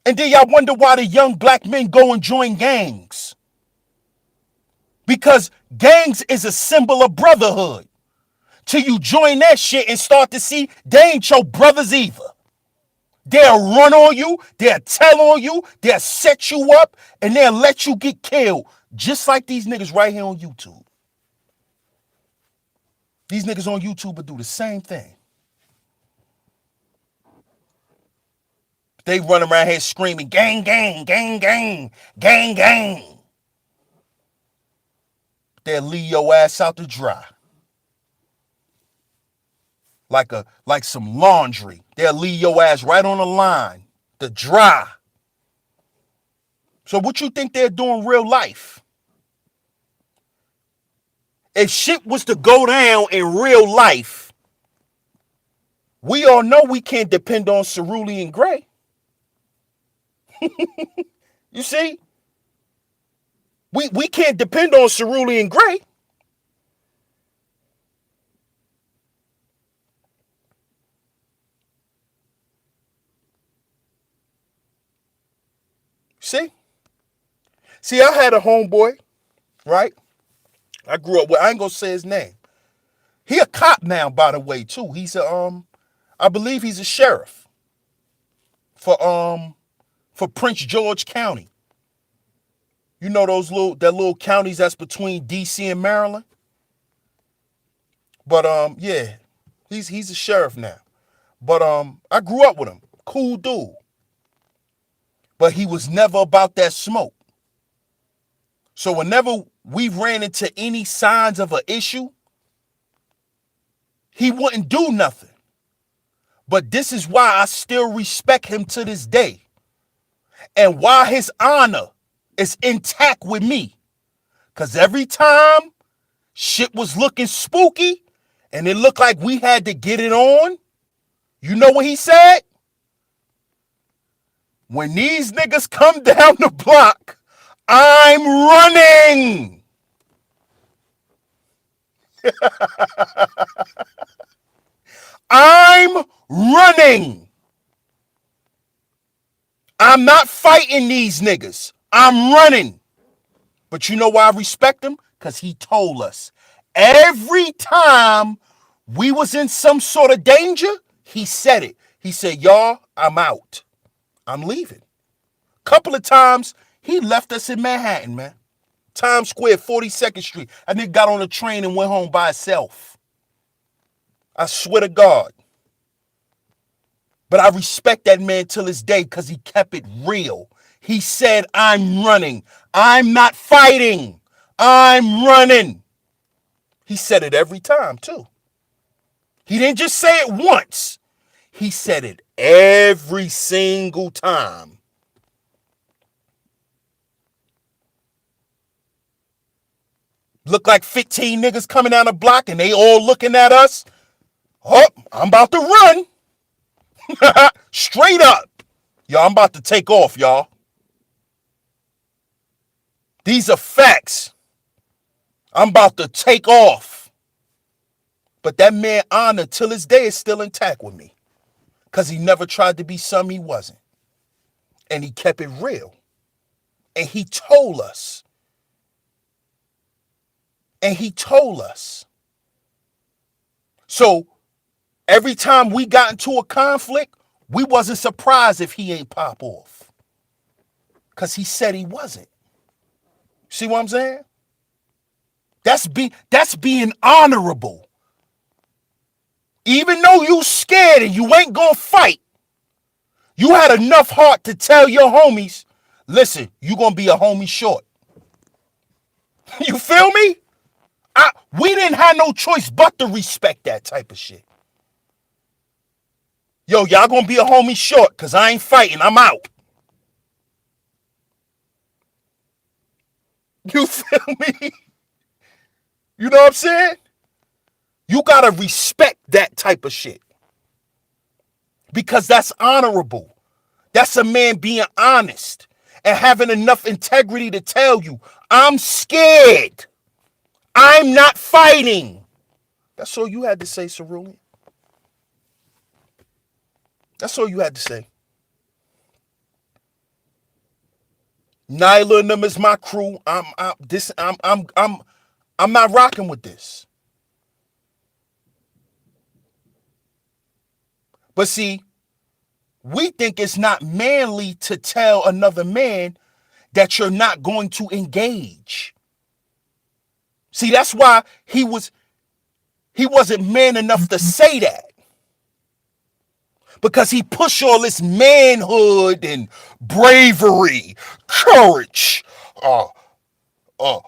And then y'all wonder why the young black men go and join gangs. Because gangs is a symbol of brotherhood. Till you join that shit and start to see they ain't your brothers either. They'll run on you, they'll tell on you, they'll set you up, and they'll let you get killed. Just like these niggas right here on YouTube. These niggas on YouTube will do the same thing. They run around here screaming, gang, gang, gang, gang, gang, gang. They'll leave your ass out to dry. Like some laundry. They'll leave your ass right on the line to dry. So what you think they're doing real life? If shit was to go down in real life, we all know we can't depend on Cerulean Gray. You see? We can't depend on Cerulean Gray. See? See, I had a homeboy, right? I grew up with, I ain't gonna say his name. He a cop now, by the way, too. He's I believe he's a sheriff for Prince George County. You know that little counties that's between DC and Maryland? But yeah, he's a sheriff now. But I grew up with him. Cool dude. But he was never about that smoke. So whenever we ran into any signs of an issue, he wouldn't do nothing. But this is why I still respect him to this day. And why his honor is intact with me. Because every time shit was looking spooky and it looked like we had to get it on, you know what he said? When these niggas come down the block, I'm running. I'm running. I'm not fighting these niggas. I'm running. But you know why I respect him? Because he told us. Every time we was in some sort of danger, he said it. He said, y'all, I'm out. I'm leaving. Couple of times, he left us in Manhattan, man. Times Square, 42nd Street. I nigga got on a train and went home by himself. I swear to God. But I respect that man till this day because he kept it real. He said, I'm running. I'm not fighting. I'm running. He said it every time, too. He didn't just say it once. He said it every single time. Look like 15 niggas coming down the block and they all looking at us. Oh, I'm about to run. Straight up. Y'all, I'm about to take off, y'all. These are facts. I'm about to take off. But that man honor till this day is still intact with me. Because he never tried to be something he wasn't. And he kept it real. And he told us. And he told us. So every time we got into a conflict, we wasn't surprised if he ain't pop off. Because he said he wasn't. See what I'm saying? That's being honorable. Even though you scared and you ain't gonna fight, you had enough heart to tell your homies, listen, you gonna be a homie short. You feel me? We didn't have no choice but to respect that type of shit. Yo, y'all gonna be a homie short because I ain't fighting. I'm out. You feel me? You know what I'm saying? You gotta respect that type of shit. Because that's honorable. That's a man being honest and having enough integrity to tell you, I'm scared. I'm not fighting. That's all you had to say, Cerulean. That's all you had to say. Nyla and them is my crew. I'm not rocking with this. But see, we think it's not manly to tell another man that you're not going to engage. See, that's why he wasn't man enough to say that. Because he push all this manhood and bravery, courage,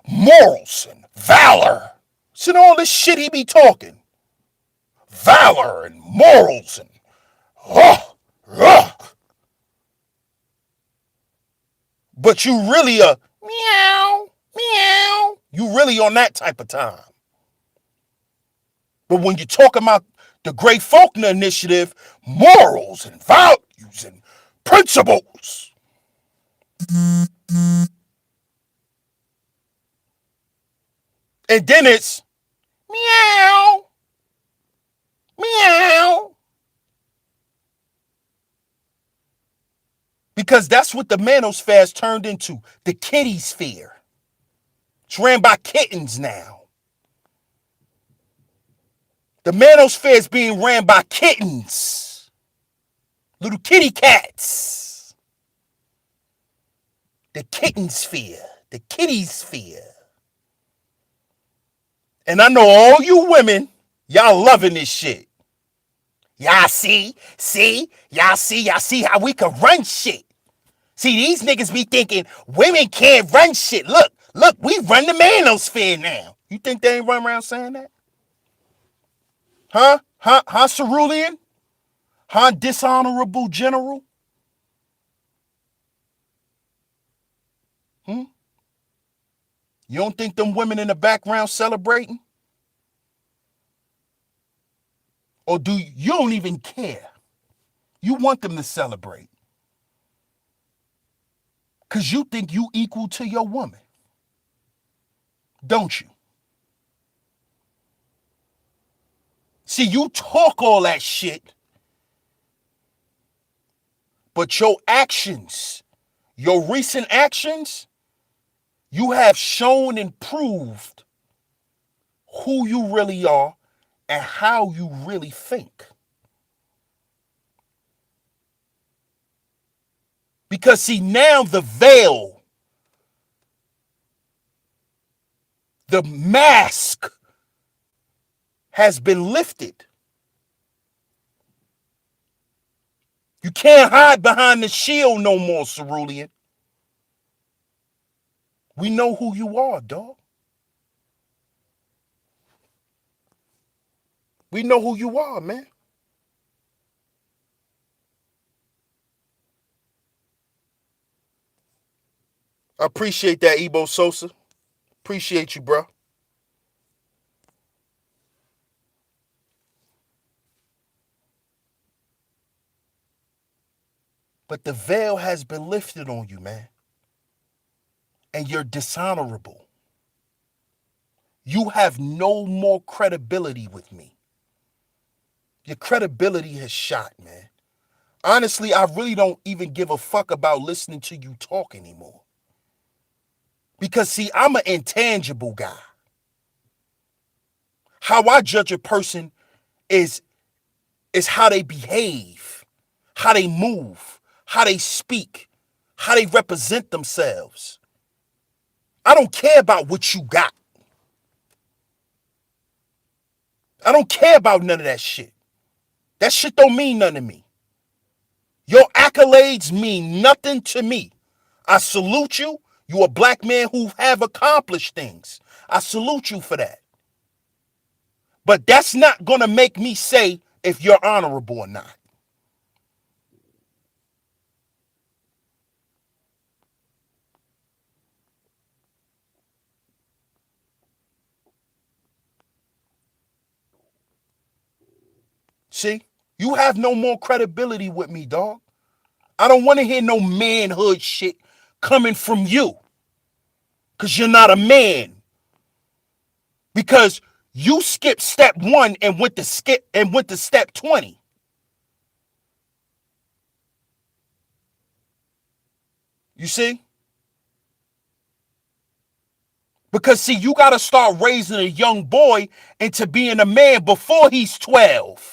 morals and valor. See all this shit he be talking. Valor and morals and uh. But you really a meow, meow. You really on that type of time. But when you're talking about the Great Faulkner Initiative, morals and values and principles. And then it's meow, meow. Because that's what the manosphere has turned into, the kitty sphere. It's ran by kittens now. The manosphere is being ran by kittens. Little kitty cats. The kitten sphere. The kitty sphere. And I know all you women, y'all loving this shit. Y'all see how we can run shit. See, these niggas be thinking women can't run shit. Look, we run the manosphere now. You think they ain't run around saying that? Huh, Cerulean? Huh, Dishonorable General? You don't think them women in the background celebrating? Or do you don't even care? You want them to celebrate. Because you think you equal to your woman. Don't you? See, you talk all that shit, but your actions, your recent actions, you have shown and proved who you really are and how you really think. Because see, now the veil, the mask has been lifted. You can't hide behind the shield no more, Cerulean. We know who you are, dog. We know who you are, man. I appreciate that, Ebo Sosa. Appreciate you, bro. But the veil has been lifted on you, man. And you're dishonorable. You have no more credibility with me. Your credibility has shot, man. Honestly, I really don't even give a fuck about listening to you talk anymore. Because, see, I'm an intangible guy. How I judge a person is how they behave, how they move, how they speak, how they represent themselves. I don't care about what you got. I don't care about none of that shit. That shit don't mean nothing to me. Your accolades mean nothing to me. I salute you. You a black man who have accomplished things. I salute you for that. But that's not going to make me say if you're honorable or not. See? You have no more credibility with me, dog. I don't want to hear no manhood shit coming from you. Because you're not a man. Because you skipped step 1 and went to step 20. You see? Because see, you got to start raising a young boy into being a man before he's 12.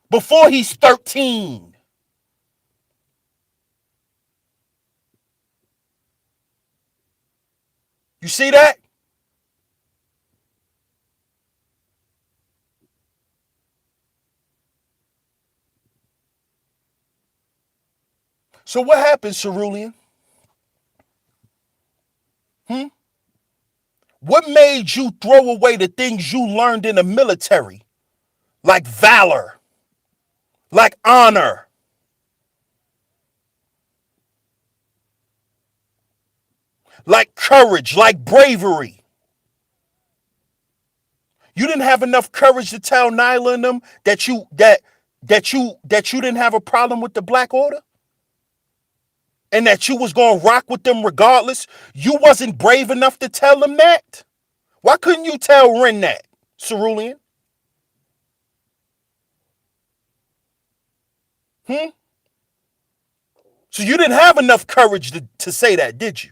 Before he's 13. You see that? So what happened, Cerulean? What made you throw away the things you learned in the military? Like valor, like honor, like courage, like bravery. You didn't have enough courage to tell Nyla and them that you didn't have a problem with the Black Order and that you was gonna rock with them regardless. You wasn't brave enough to tell them that. Why couldn't you tell Ren that, Cerulean? So you didn't have enough courage to say that, did you?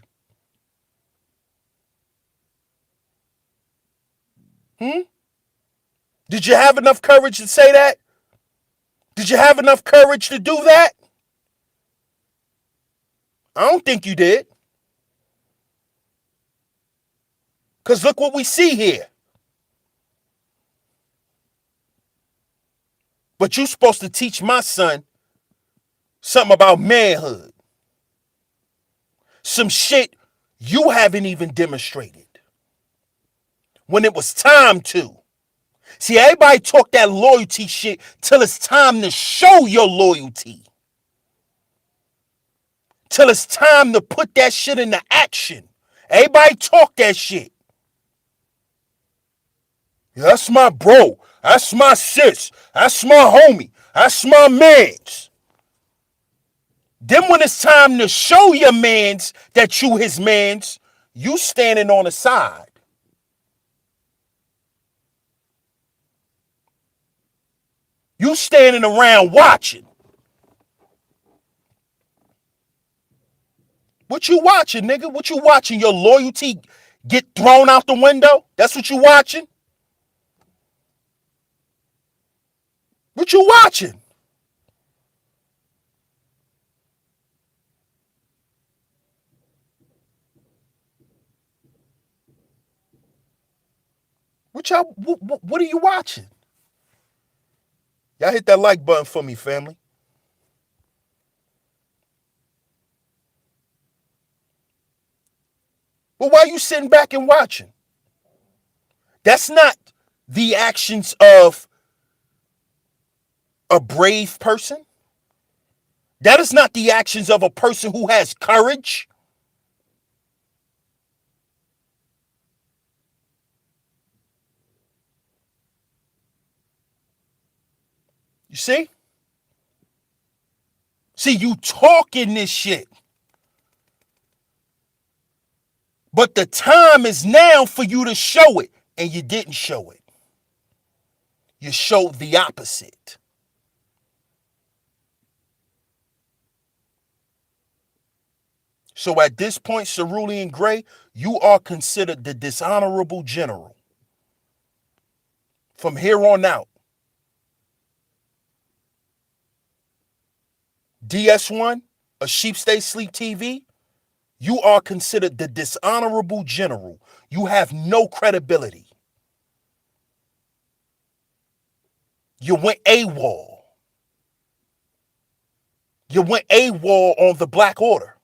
Did you have enough courage to say that? Did you have enough courage to do that? I don't think you did. Because look what we see here. But you're supposed to teach my son something about manhood. Some shit you haven't even demonstrated. When it was time to. See, everybody talk that loyalty shit till it's time to show your loyalty. Till it's time to put that shit into action. Everybody talk that shit. Yeah, that's my bro. That's my sis. That's my homie. That's my mans. Then when it's time to show your mans that you his mans, you standing on the side. You standing around watching. What you watching, nigga? What you watching? Your loyalty get thrown out the window? That's what you watching? What you watching? What are you watching? Y'all hit that like button for me, family. Well, why are you sitting back and watching? That's not the actions of a brave person. That is not the actions of a person who has courage. You see? See, you talking this shit. But the time is now for you to show it. And you didn't show it. You showed the opposite. So at this point, Cerulean Gray, you are considered the dishonorable general. From here on out, DS1, a Sheep Stay Sleep TV, you are considered the dishonorable general. You have no credibility. You went AWOL. You went AWOL on the Black Order.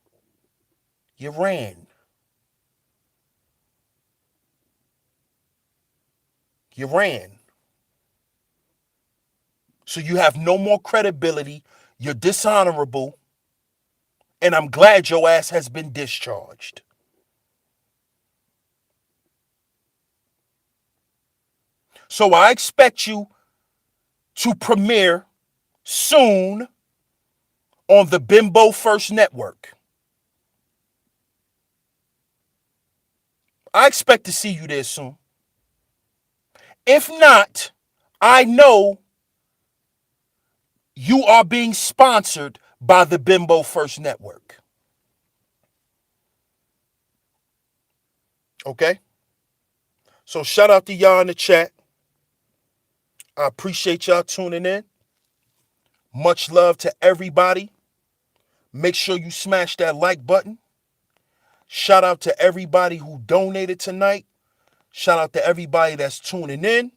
You ran. You ran. So you have no more credibility. You're dishonorable. And I'm glad your ass has been discharged. So I expect you to premiere soon on the Bimbo First Network. I expect to see you there soon. If not, I know you are being sponsored by the Bimbo First Network. Okay? So shout out to y'all in the chat. I appreciate y'all tuning in. Much love to everybody. Make sure you smash that like button. Shout out to everybody who donated tonight. Shout out to everybody that's tuning in.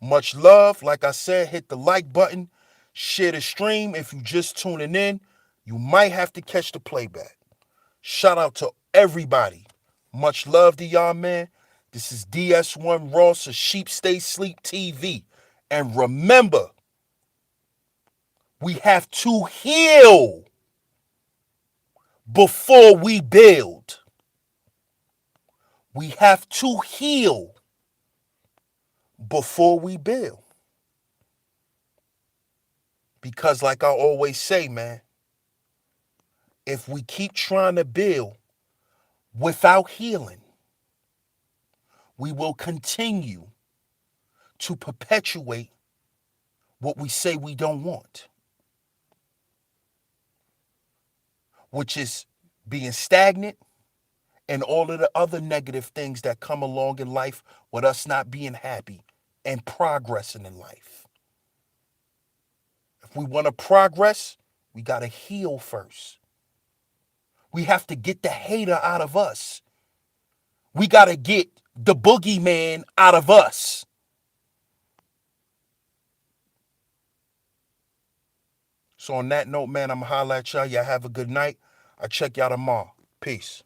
Much love. Like I said, hit the like button. Share the stream if you just tuning in. You might have to catch the playback. Shout out to everybody. Much love to y'all, man. This is DS1 Ross of Sheep Stay Sleep TV. And remember, we have to heal before we build. We have to heal before we build. Because like I always say, man, if we keep trying to build without healing, we will continue to perpetuate what we say we don't want, which is being stagnant and all of the other negative things that come along in life with us not being happy and progressing in life. If we want to progress, we got to heal first. We have to get the hater out of us. We got to get the boogeyman out of us. So on that note, man, I'm going to holler at y'all. Y'all have a good night. I'll check y'all tomorrow. Peace.